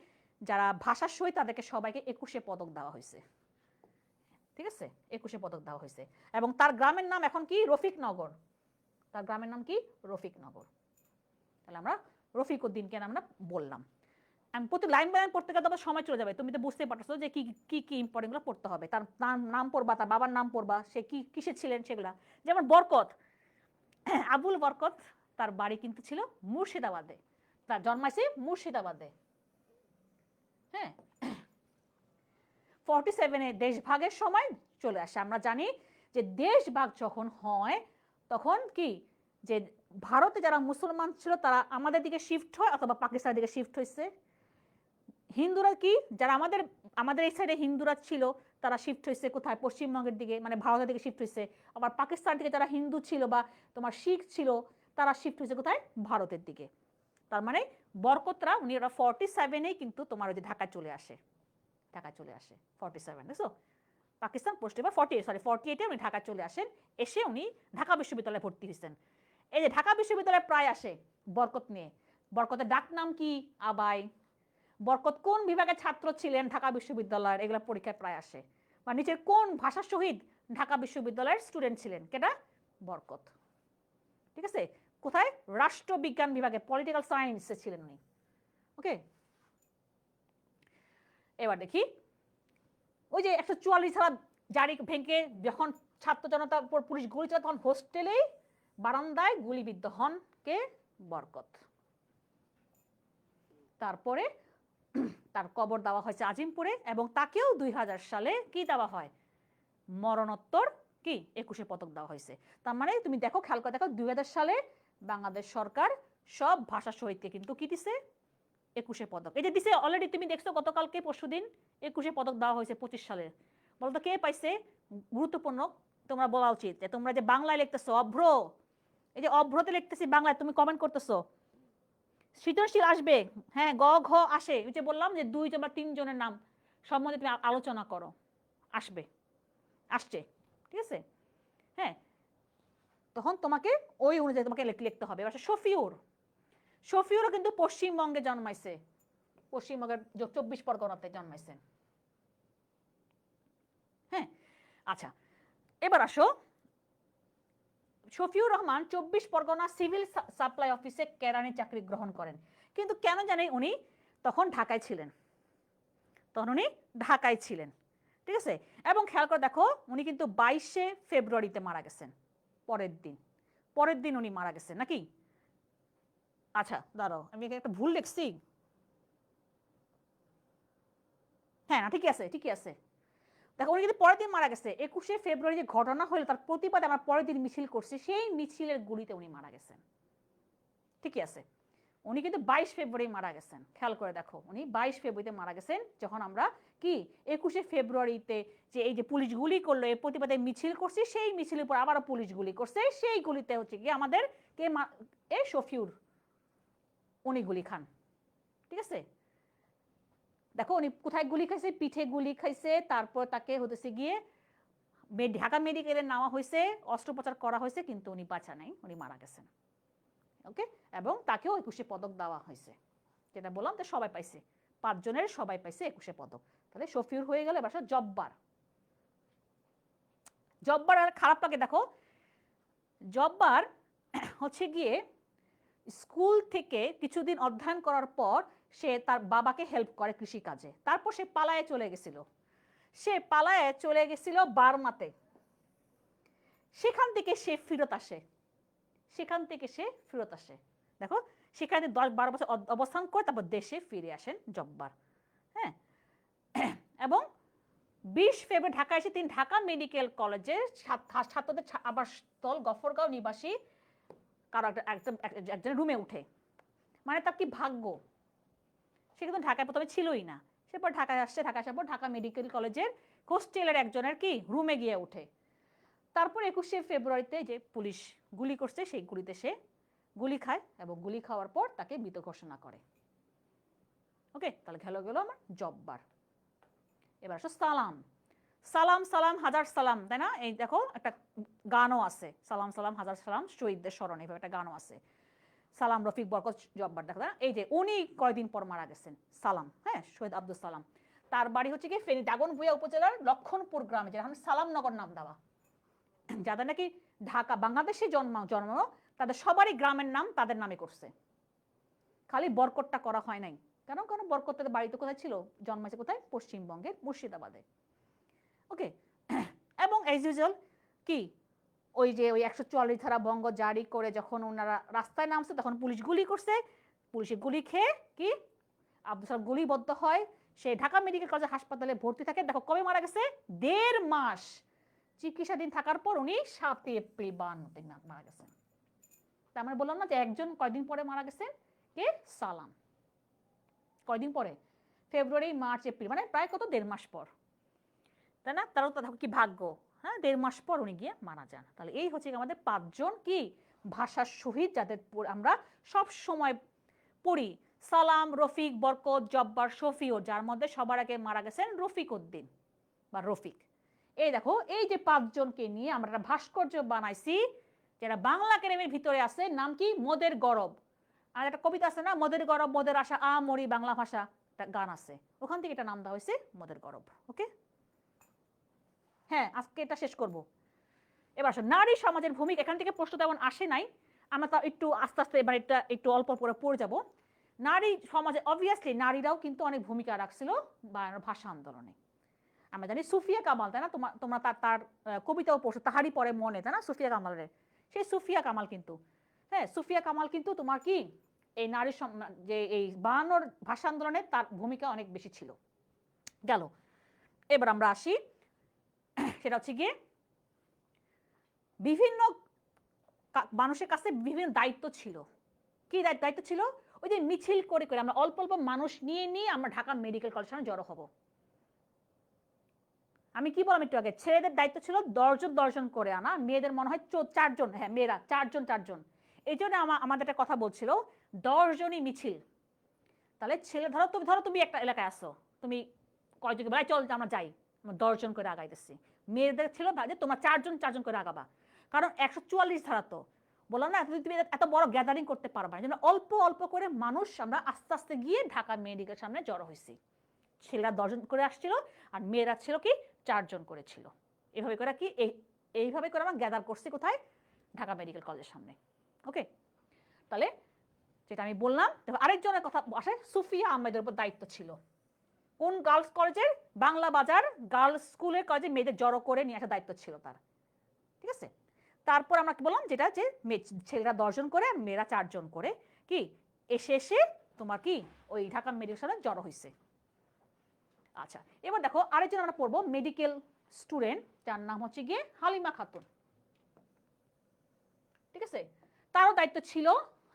যারা ভাষা শহীদ তাদেরকে সবাইকে 21শে পদক দেওয়া হয়েছে। ঠিক আছে, 21শে পদক দেওয়া হয়েছে। এবং তার গ্রামের নাম এখন কি, রফিকনগর। তার গ্রামের নাম কি, রফিকনগর। তাহলে আমরা রফিক উদ্দিনকে আমরা বললাম। আমি প্রতি লাইন বাই লাইন পড়তে গেলে তোমার সময় চলে যাবে, তুমি তো বুঝতেই পারছো যে কি কি কি ইম্পর্টেন্ট গুলো পড়তে হবে। তার নাম পড়বা, তার বাবার নাম পড়বা, সে কি কিসে ছিলেন সেগুলা। যেমন বরকত, আবুল বরকত, তার বাড়ি কিন্তু ছিল মুর্শিদাবাদে, তার জন্মাইছে মুর্শিদাবাদে। হ্যাঁ 47-এ দেশভাগের সময় চলে আসে। আমরা জানি যে দেশভাগ যখন হয় তখন কি, যে ভারতে যারা মুসলমান ছিল তারা আমাদের দিকে শিফট হয় অথবা পাকিস্তানের দিকে শিফট হয়েছে। হিন্দুরা কি, যারা আমাদের আমাদের এই সাইডে হিন্দুরা ছিল তারা শিফট হয়েছে কোথায়, পশ্চিমবঙ্গের দিকে, মানে ভারতের দিকে শিফট হয়েছে। আবার পাকিস্তান থেকে যারা হিন্দু ছিল বা তোমার শিখ ছিল তারা শিফট হয়েছে কোথায়, ভারতের দিকে। তার মানে বরকতরা উনি ওরা 47-এই কিন্তু তোমার ওই যে ঢাকায় চলে আসে, ঢাকায় চলে আসে 47, দেখছো পাকিস্তান পোস্টে বা 48-এ উনি ঢাকা চলে আসেন। এসে উনি ঢাকা বিশ্ববিদ্যালয়ে ভর্তি হয়েছেন। এই যে ঢাকা বিশ্ববিদ্যালয়ে প্রায় আসে বরকত নিয়ে। বরকতের ডাক নাম কি, আবাই। বরকত কোন বিভাগের ছাত্র ছিলেন ঢাকা বিশ্ববিদ্যালয়ের, এগুলো পরীক্ষায় প্রায় আসে। বা নিচের কোন ভাষা শহীদ ঢাকা বিশ্ববিদ্যালয়ের স্টুডেন্ট ছিলেন, কেটা, বরকত। ঠিক আছে, কোথায়, রাষ্ট্রবিজ্ঞান বিভাগে, পলিটিক্যাল সায়েন্সে ছিলেন উনি। ওকে, এবার দেখি ওই যে 144 সাল জারি ভেঙে যখন ছাত্র জনতার উপর পুলিশ গুলি চালায় তখন হোস্টেলেই বারান্দায় গুলিবিদ্ধ হন কে, বরকত। তারপরে তার কবর দেওয়া হয়েছে আজিমপুরে এবং তাকেও 2000 সালে কি দেওয়া হয়, মরণোত্তর কি 21শে পদক দেওয়া হয়েছে। তার মানে তুমি দেখো, খেয়াল করে দেখো 2000 সালে বাংলাদেশ সরকার সব ভাষা শহীদকে কিন্তু কি দিছে, 21শে পদক। এই যে দিছে অলরেডি, তুমি দেখছো গতকালকে পরশুদিন 21শে পদক দেওয়া হয়েছে 25 সালে। বলতো কে পাইছে, গুরুত্বপূর্ণ তোমরা বলা উচিত যে তোমরা যে বাংলায় লিখতেছো অভ্র, এই যে অভ্রতে লিখতেছি বাংলায়, তুমি কমেন্ট করতেছো সৃজনশীল আসবে, হ্যাঁ গ ঘ আসে, ওই যে বললাম যে 2 জন বা 3 জনের নাম সম্বন্ধে তুমি আলোচনা করো, আসবে, আসছে। ঠিক আছে, হ্যাঁ তখন তোমাকে ওই অনুযায়ী তোমাকে লিখতে হবে। এবার শফিউর, শফিউরও কিন্তু পশ্চিমবঙ্গে জন্মাইছে, পশ্চিমবঙ্গের 24 পরগনাতে জন্মাইছেন। হ্যাঁ আচ্ছা, এবার আসো, শফিউর রহমান 24 পরগনা সিভিল সাপ্লাই অফিসে কেরানি চাকরি গ্রহণ করেন। কিন্তু কেন জানেন উনি তখন ঢাকায় ছিলেন, তখন উনি ঢাকায় ছিলেন। ঠিক আছে, এবং খেয়াল করে দেখো উনি কিন্তু 22শে ফেব্রুয়ারিতে মারা গেছেন, পরের দিন, পরের দিন উনি মারা গেছেন নাকি। আচ্ছা দাঁড়াও, আমি একটা ভুল লিখছি, হ্যাঁ না ঠিকই আছে, ঠিকই আছে। দেখো উনি কিন্তু পরের দিন মারা গেছে, 21শে ফেব্রুয়ারি যে ঘটনা হলো তার প্রতিবাদে আমরা পরের দিন মিছিল করছি, সেই মিছিলের গুলিতে উনি মারা গেছেন। ঠিকই আছে, উনি কিন্তু 22 ফেব্রুয়ারি মারা গেছেন। খেয়াল করে দেখো উনি 22 ফেব্রুয়ারিতে মারা গেছেন, যখন আমরা কি 21শে ফেব্রুয়ারিতে যে এই যে পুলিশ গুলি করলো এর প্রতিবাদে মিছিল করছি, সেই মিছিলের উপর আবারও পুলিশ গুলি করছে, সেই গুলিতে হচ্ছে কি আমাদের কে এই শফিউর উনি গুলি খান। ঠিক আছে, দেখো উনি কোথায় গুলি খাইছে, পিঠে গুলি খাইছে, তারপর তাকে হতেছে গিয়ে ঢাকা মেডিকেলে নেওয়া হয়েছে, অস্ত্রোপচার করা হয়েছে, কিন্তু উনি বাঁচা নাই, উনি মারা গেছেন। ওকে, এবং তাকেও 21শে পদক দেওয়া হয়েছে, যেটা বললাম তো সবাই পাইছে, 5 জনের সবাই পাইছে 21শে পদক। তাহলে শফিউর হয়ে গেল। এবার জব্বার, জব্বার আর খারাপ লাগে দেখো, জব্বার হচ্ছে গিয়ে স্কুল থেকে কিছুদিন অধ্যয়ন করার পর সে তার বাবাকে হেল্প করে কৃষিকাজে, তারপর সে পালায়ে চলে গেছিল। সে পালায়ে চলে গেছিল বার্মাতে, সেখান থেকে সে ফেরত আসে। সেখান থেকে সে ফেরত আসে, দেখো সেখানে 10-12 বছর অবস্থান করে তারপর দেশে ফিরে আসেন জব্বার। হ্যাঁ, এবং 20 ফেব্রুয়ারি ঢাকায় এসে তিনি ঢাকা মেডিকেল কলেজের ছাত্রদের আবাসস্থল গফরগাঁও নিবাসী কারো একজন রুমে উঠে। মানে তার কি ভাগ্য, সে কিন্তু ঢাকায় প্রথমে ছিলই না, সে পর ঢাকায় আসছে, ঢাকা আসার পর ঢাকা মেডিকেল কলেজের হোস্টেলের একজনের কি রুমে গিয়ে ওঠে। তারপর 21শে ফেব্রুয়ারিতে যে পুলিশ গুলি করছে সেই গুলিতে সে গুলি খায় এবং গুলি খাওয়ার পর তাকে মৃত ঘোষণা করে। ওকে, তাহলে গেল আমার জব্বার। এবার আসো সালাম। সালাম সালাম হাজার সালাম, তাই না? এই দেখো একটা গানও আছে, সালাম সালাম হাজার সালাম শহীদদের স্মরণে, এভাবে একটা গানও আছে। সালাম, রফিক, বরকত, জব্বার, দেখা যায় এই যে উনি কয়দিন পর মারা গেছেন সালাম। হ্যাঁ, শহীদ আব্দুল সালাম। তার বাড়ি হচ্ছে কি ফেনী দাগনভূঞা উপজেলার লক্ষণপুর গ্রামে, যেটা সালামনগর নাম দেওয়া। যাদের নাকি ঢাকা বাংলাদেশে জন্ম তাদের সবারই গ্রামের নাম তাদের নামে করছে, খালি বরকতটা করা হয় নাই। কারণ বরকতের বাড়িতে কোথায় ছিল, জন্মেছে কোথায়, পশ্চিমবঙ্গের মুর্শিদাবাদে। ওকে, এবং এজ ইউজুয়াল কি ওই যে ওই 144 ধারা বঙ্গ জারি করে যখন ওনারা রাস্তায় নামছে তখন পুলিশ গুলি করছে, পুলিশে গুলি খেয়ে কি আব্দুল সালাম গুলিবদ্ধ হয়। সে ঢাকা মেডিকেল কলেজ হাসপাতালে ভর্তি থাকে। দেখো কবে মারা গেছে, 1.5 মাস চিকিৎসাধীন থাকার পর উনি 7 এপ্রিল 52 মারা গেছেন। তার মানে বললাম না যে একজন কয়দিন পরে মারা গেছেন, কে, সালাম। কয়দিন পরে, ফেব্রুয়ারি, মার্চ, এপ্রিল, মানে প্রায় কত 1.5 মাস পর, তাই না? তারও তো কি ভাগ্য, হ্যাঁ, 1.5 মাস পর উনি গিয়ে মারা যান। তাহলে এই হচ্ছে আমাদের 5 জন কি ভাষার শহীদ, যাদের আমরা সব সময় পড়ি। সালাম, রফিক, বরকত, জব্বার, শফিও, যার মধ্যে সবার আগে মারা গেছেন রফিক উদ্দিন বা রফিক। এই দেখো এই যে 5 জনকে নিয়ে আমরা একটা ভাস্কর্য বানাইছি, যেটা বাংলা একাডেমির ভিতরে আছে, নাম কি, মোদের গরব। আর একটা কবিতা আছে না, মোদের গরব মোদের আশা আমরি বাংলা ভাষা, একটা গান আছে, ওখান থেকে এটা নাম দেওয়া হয়েছে মোদের গরব। ওকে, হ্যাঁ, আজকে এটা শেষ করব। এবার আসো নারী সমাজের ভূমিকা, এখান থেকে প্রশ্ন তেমন আসে নাই, আমরা তা একটু আস্তে আস্তে এবার এটা একটু অল্প করে পড়ে যাব। নারী সমাজে অবভিয়াসলি নারীরাও কিন্তু অনেক ভূমিকা রাখছিল ভাষা আন্দোলনে। আমরা জানি সুফিয়া কামাল, তাই না? তোমরা তার কবিতাও পড়ছো, তাহারই পরে মনে, তাই না, সুফিয়া কামালের। সেই সুফিয়া কামাল কিন্তু, হ্যাঁ, সুফিয়া কামাল কিন্তু তোমার কি এই নারী যে এই 52 ভাষা আন্দোলনে তার ভূমিকা অনেক বেশি ছিল। গেল, এবার আমরা আসি, সেটা হচ্ছে গিয়ে বিভিন্ন মানুষের কাছে বিভিন্ন দায়িত্ব ছিল। কি দায়িত্ব ছিল? ওই যে মিছিল করে করে আমরা অল্প অল্প মানুষ নিয়ে নিয়ে আমরা ঢাকা মেডিকেল কলেজে জড়ো হব। আমি কি বললাম একটু আগে, ছেলেদের দায়িত্ব ছিল 10 জন করে আনা, মেয়েদের মনে হয় 4 জন, হ্যাঁ মেয়েরা 4 জন। এই জন্য আমাদের একটা কথা বলছিল 10 জনই মিছিল। তাহলে ছেলে ধরো তুমি একটা এলাকায় আসো, তুমি কয়জনকে বলে চল আমরা যাই, আমরা 10 জন করে আগাইতেছি। মেয়েদের ছিল যে তোমরা 4 জন করে আগাবা, কারণ 144 ধারা তো বললাম না, তুমি এত বড় গ্যাদারিং করতে পারবা না, জন্য অল্প অল্প করে মানুষ আমরা আস্তে আস্তে গিয়ে ঢাকা মেডিকেল সামনে জড়ো হয়েছি। ছেলেরা 10 জন করে আসছিল আর মেয়েরা ছিল কি 4 জন করে ছিল। এভাবে করে কি এইভাবে করে আমরা গ্যাদার করছি কোথায়, ঢাকা মেডিকেল কলেজের সামনে। ওকে, তাহলে যেটা আমি বললাম, আরেকজনের কথা আসে, সুফিয়া আহমেদের উপর দায়িত্ব ছিল। কোন গার্লস কলেজের, বাংলা বাজার গার্লস স্কুলের কলেজে মেয়েদের জড়ো করে নিয়ে আসার দায়িত্ব ছিল তার। ঠিক আছে, তারপর আমরা কি বললাম, যেটা যে ছেলেরা 10 জন করে মেয়েরা 4 জন করে কি এসে তোমার কি ওই ঢাকা মেডিকেল সামনে জড়ো হয়েছে। আচ্ছা, এবার দেখো আরেকজন আমরা পড়বো মেডিকেল স্টুডেন্ট, যার নাম হচ্ছে গিয়ে হালিমা খাতুন। ঠিক আছে, তারও দায়িত্ব ছিল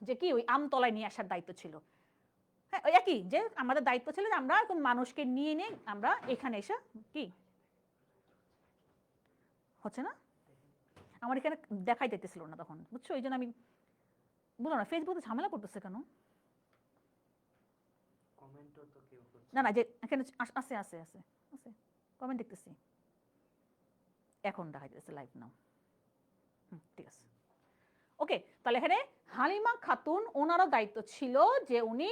যে কি ওই আমতলায় নিয়ে আসার দায়িত্ব ছিল। হ্যাঁ, ওই একই যে আমাদের দায়িত্ব ছিল যে আমরা মানুষকে নিয়ে নিয়ে আমরা এখানে এসে কি হচ্ছে না, আমার এখানে দেখাই দিতেছিল না তখন, বুঝছো, এই জন্য আমি বললাম না ফেসবুকে ঝামেলা করতেছে কেন। না না, যে এখানে আছে আছে আছে আছে কমেন্ট দেখতেছি, এখন দেখা যাচ্ছে লাইভ নাও। ঠিক আছে, ওকে, তাহলে এখানে হালিমা খাতুন, ওনারও দায়িত্ব ছিল যে উনি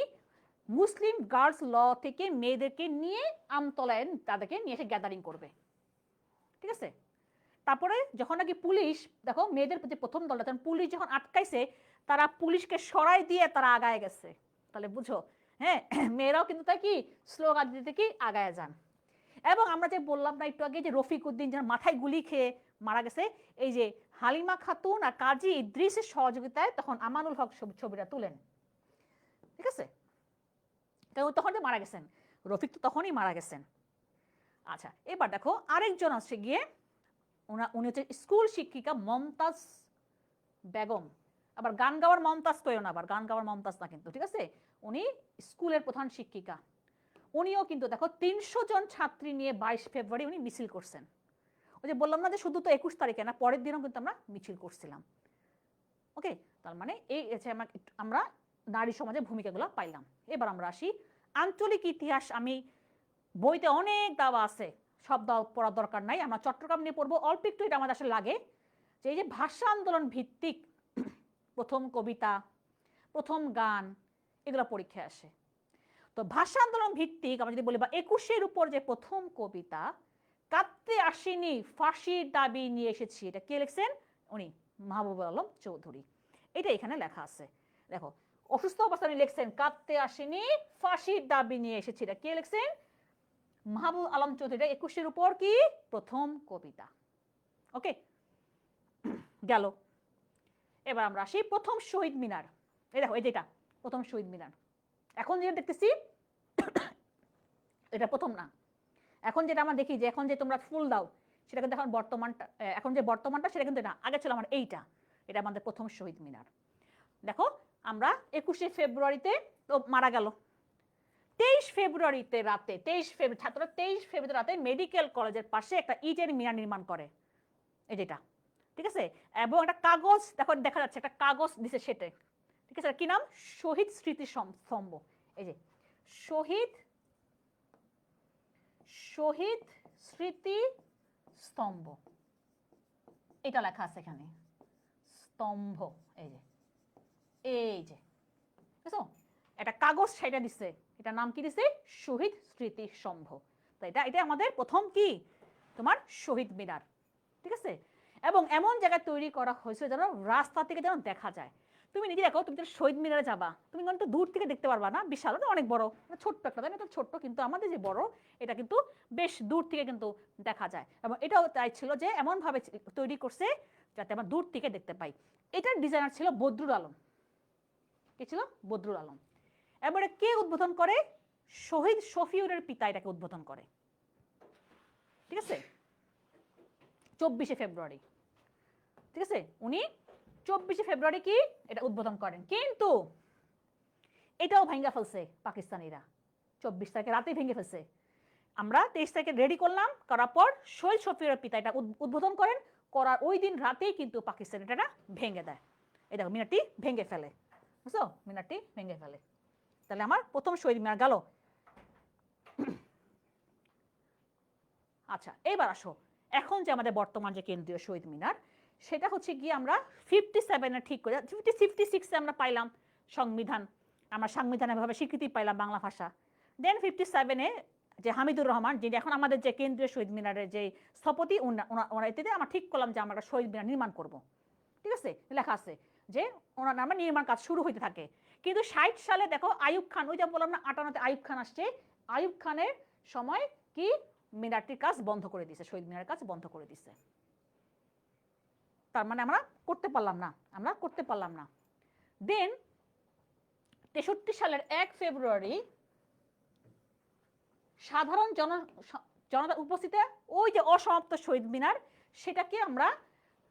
মুসলিম গার্লস ল থেকে মেয়েদেরকে নিয়ে আমতলায় তাদেরকে নিয়ে এসে গ্যাদারিং করবে। ঠিক আছে, তারপরে যখন নাকি পুলিশ, দেখো মেয়েদের যে প্রথম দলটা, পুলিশ যখন আটকাইছে তারা পুলিশকে সরাই দিয়ে তারা আগায় গেছে। তাহলে বুঝো, হ্যাঁ, মেয়েরাও কিন্তু তাই কি স্লোগান দিতে কি আগায় যান। এবং আমরা যে বললাম না একটু আগে যে রফিক উদ্দিন যার মাথায় গুলি খেয়ে মারা গেছে, এই যে হালিমা খাতুন আর কাজী ইদ্রিসের সহযোগিতায় তখন আমানুল হক ছবিটা তুলেন, ঠিক আছে? তখন যে মারা গেছেন রফিক, তো তখনই মারা গেছেন। আচ্ছা, এবার দেখো আরেকজন আছে গিয়ে, উনি হচ্ছে স্কুল শিক্ষিকা মমতাজ বেগম। আবার গান গাওয়ার মমতাজ কইও না, আবার গান গাওয়ার মমতাজ না কিন্তু, ঠিক আছে? উনি স্কুলের প্রধান শিক্ষিকা। উনিও কিন্তু দেখো 300 জন ছাত্রী নিয়ে 22 ফেব্রুয়ারি উনি মিছিল করছেন। ওই যে বললাম না যে শুধু তো 21 তারিখে না, পরের দিনও কিন্তু আমরা মিছিল করছিলাম। ওকে, তার মানে এই আমরা নারী সমাজের ভূমিকাগুলো পাইলাম। এবার আমরা আসি আঞ্চলিক ইতিহাস। আমি বইতে অনেক দাওয়া আছে, সব দাওয়া পড়ার দরকার নাই, আমরা চট্টগ্রাম নিয়ে পড়বো অল্প একটু। এটা আমাদের আসলে লাগে যে এই যে ভাষা আন্দোলন ভিত্তিক প্রথম কবিতা, প্রথম গান, এগুলো পরীক্ষায় আসে। তো ভাষা আন্দোলন ভিত্তিক আমরা যদি বলি বা 21-এর উপর যে প্রথম কবিতা কাঁদতে আসিনি ফাঁসির দাবি নিয়ে এসেছি, এটা কে লিখছেন? উনি মাহবুব আলম চৌধুরী। এটা এখানে লেখা আছে, দেখো অসুস্থ অবস্থায় উনি লিখছেন কাঁদতে আসিনি ফাঁসির দাবি নিয়ে এসেছি, এটা কে লিখছেন? মাহবুব আলম চৌধুরী। 21-এর উপর কি প্রথম কবিতা। ওকে, গেল। এবার আমরা আসি প্রথম শহীদ মিনার। এই দেখো এই যেটা প্রথম শহীদ মিনার, এখন যেটা দেখতেছি এটা প্রথম না। এখন যেটা আমরা দেখি যে এখন যে তোমরা ফুল দাও সেটা কিন্তু এখন বর্তমানটা, এখন যে বর্তমানটা সেটা কিন্তু না, আগে ছিল আমার এইটা। এটা আমাদের প্রথম শহীদ মিনার। দেখো আমরা 21শে ফেব্রুয়ারিতে তো মারা গেল। 23 ফেব্রুয়ারিতে রাতে, ছাত্ররা 23 ফেব্রুয়ারি রাতে মেডিকেল কলেজের পাশে একটা ইটের মিনার নির্মাণ করে, এই যেটা, ঠিক আছে? এবং একটা কাগজ দেখো দেখা যাচ্ছে, একটা কাগজ দিছে সেটে, ঠিক আছে? কি নাম? শহীদ স্মৃতি স্তম্ভ। এই যে শহীদ স্মৃতি স্তম্ভ, এটা লেখা আছে এখানে স্তম্ভ। এই যে বুঝছো, একটা কাগজ সেটা দিচ্ছে, এটা নাম কি দিছে? শহীদ স্মৃতি স্তম্ভ। তো এটা আমাদের প্রথম কি তোমার শহীদ মিনার, ঠিক আছে? এবং এমন জায়গায় তৈরি করা হয়েছে যেন রাস্তা থেকে যেন দেখা যায়। তুমি নিজে দেখো, তুমি শহীদ মিনারে যাবা, তুমি কিন্তু দূর থেকে দেখতে পারবা না, বিশাল, অনেক বড়, ছোট্ট একটা, তাই না? ছোট্ট, কিন্তু আমাদের যে বড় এটা কিন্তু বেশ দূর থেকে কিন্তু দেখা যায়। এবং এটাও তাই ছিল যে এমন ভাবে তৈরি করছে যাতে আমরা দূর থেকে দেখতে পাই। এটার ডিজাইনার ছিল বদরুল আলম। কে ছিল? বদরুল আলম। এবারে কে উদ্বোধন করে? শহীদ শফিউরের পিতা এটাকে উদ্বোধন করে, ঠিক আছে? 24শে ফেব্রুয়ারি, ঠিক আছে? উনি 24শে ফেব্রুয়ারি কি এটা উদ্বোধন করেন, কিন্তু এটাও ভেঙে ফেলছে পাকিস্তানিরা। 24 তারিখে রাতেই ভেঙে ফেলছে। আমরা 23 তারিখে রেডি করলাম, করার পর শহীদ শফিউরের পিতা এটা উদ্বোধন করার ওই দিন রাতেই কিন্তু পাকিস্তান এটা ভেঙে দেয়। এই দেখো মিনারটি ভেঙে ফেলে, বুঝছো? মিনারটি ভেঙে ফেলে। তাহলে আমার প্রথম শহীদ মিনার গেল। আচ্ছা, এবার আসো এখন যে আমাদের বর্তমান যে কেন্দ্রীয় শহীদ মিনার, সেটা হচ্ছে গিয়ে আমরা 57-এ ঠিক করে 56-এ আমরা পাইলাম সংবিধান, আমরা সাংবিধানিক ভাবে স্বীকৃতি পাইলাম বাংলা ভাষা। দেন 57-এ যে হামিদুর রহমান, যিনি এখন আমাদের যে কেন্দ্রীয় শহীদ মিনারের যে স্থপতি, ওনার এতে আমরা ঠিক করলাম যে আমরা একটা শহীদ মিনার নির্মাণ করব, ঠিক আছে? লেখা আছে যে ওনার নামে নির্মাণ কাজ শুরু হইতে থাকে। কিন্তু 60 সালে দেখো আইয়ুব খান, ওই যে বললাম না 58-তে আইয়ুব খান আসছে, আইয়ুব খানের সময় কি মিনারটির কাজ বন্ধ করে দিছে, শহীদ মিনারের কাজ বন্ধ করে দিছে। তার মানে আমরা করতে পারলাম না। দেন 63 সালের 1 ফেব্রুয়ারি সাধারণ জনতার উপস্থিতিতে ওই যে অসমাপ্ত শহীদ মিনার, সেটাকে আমরা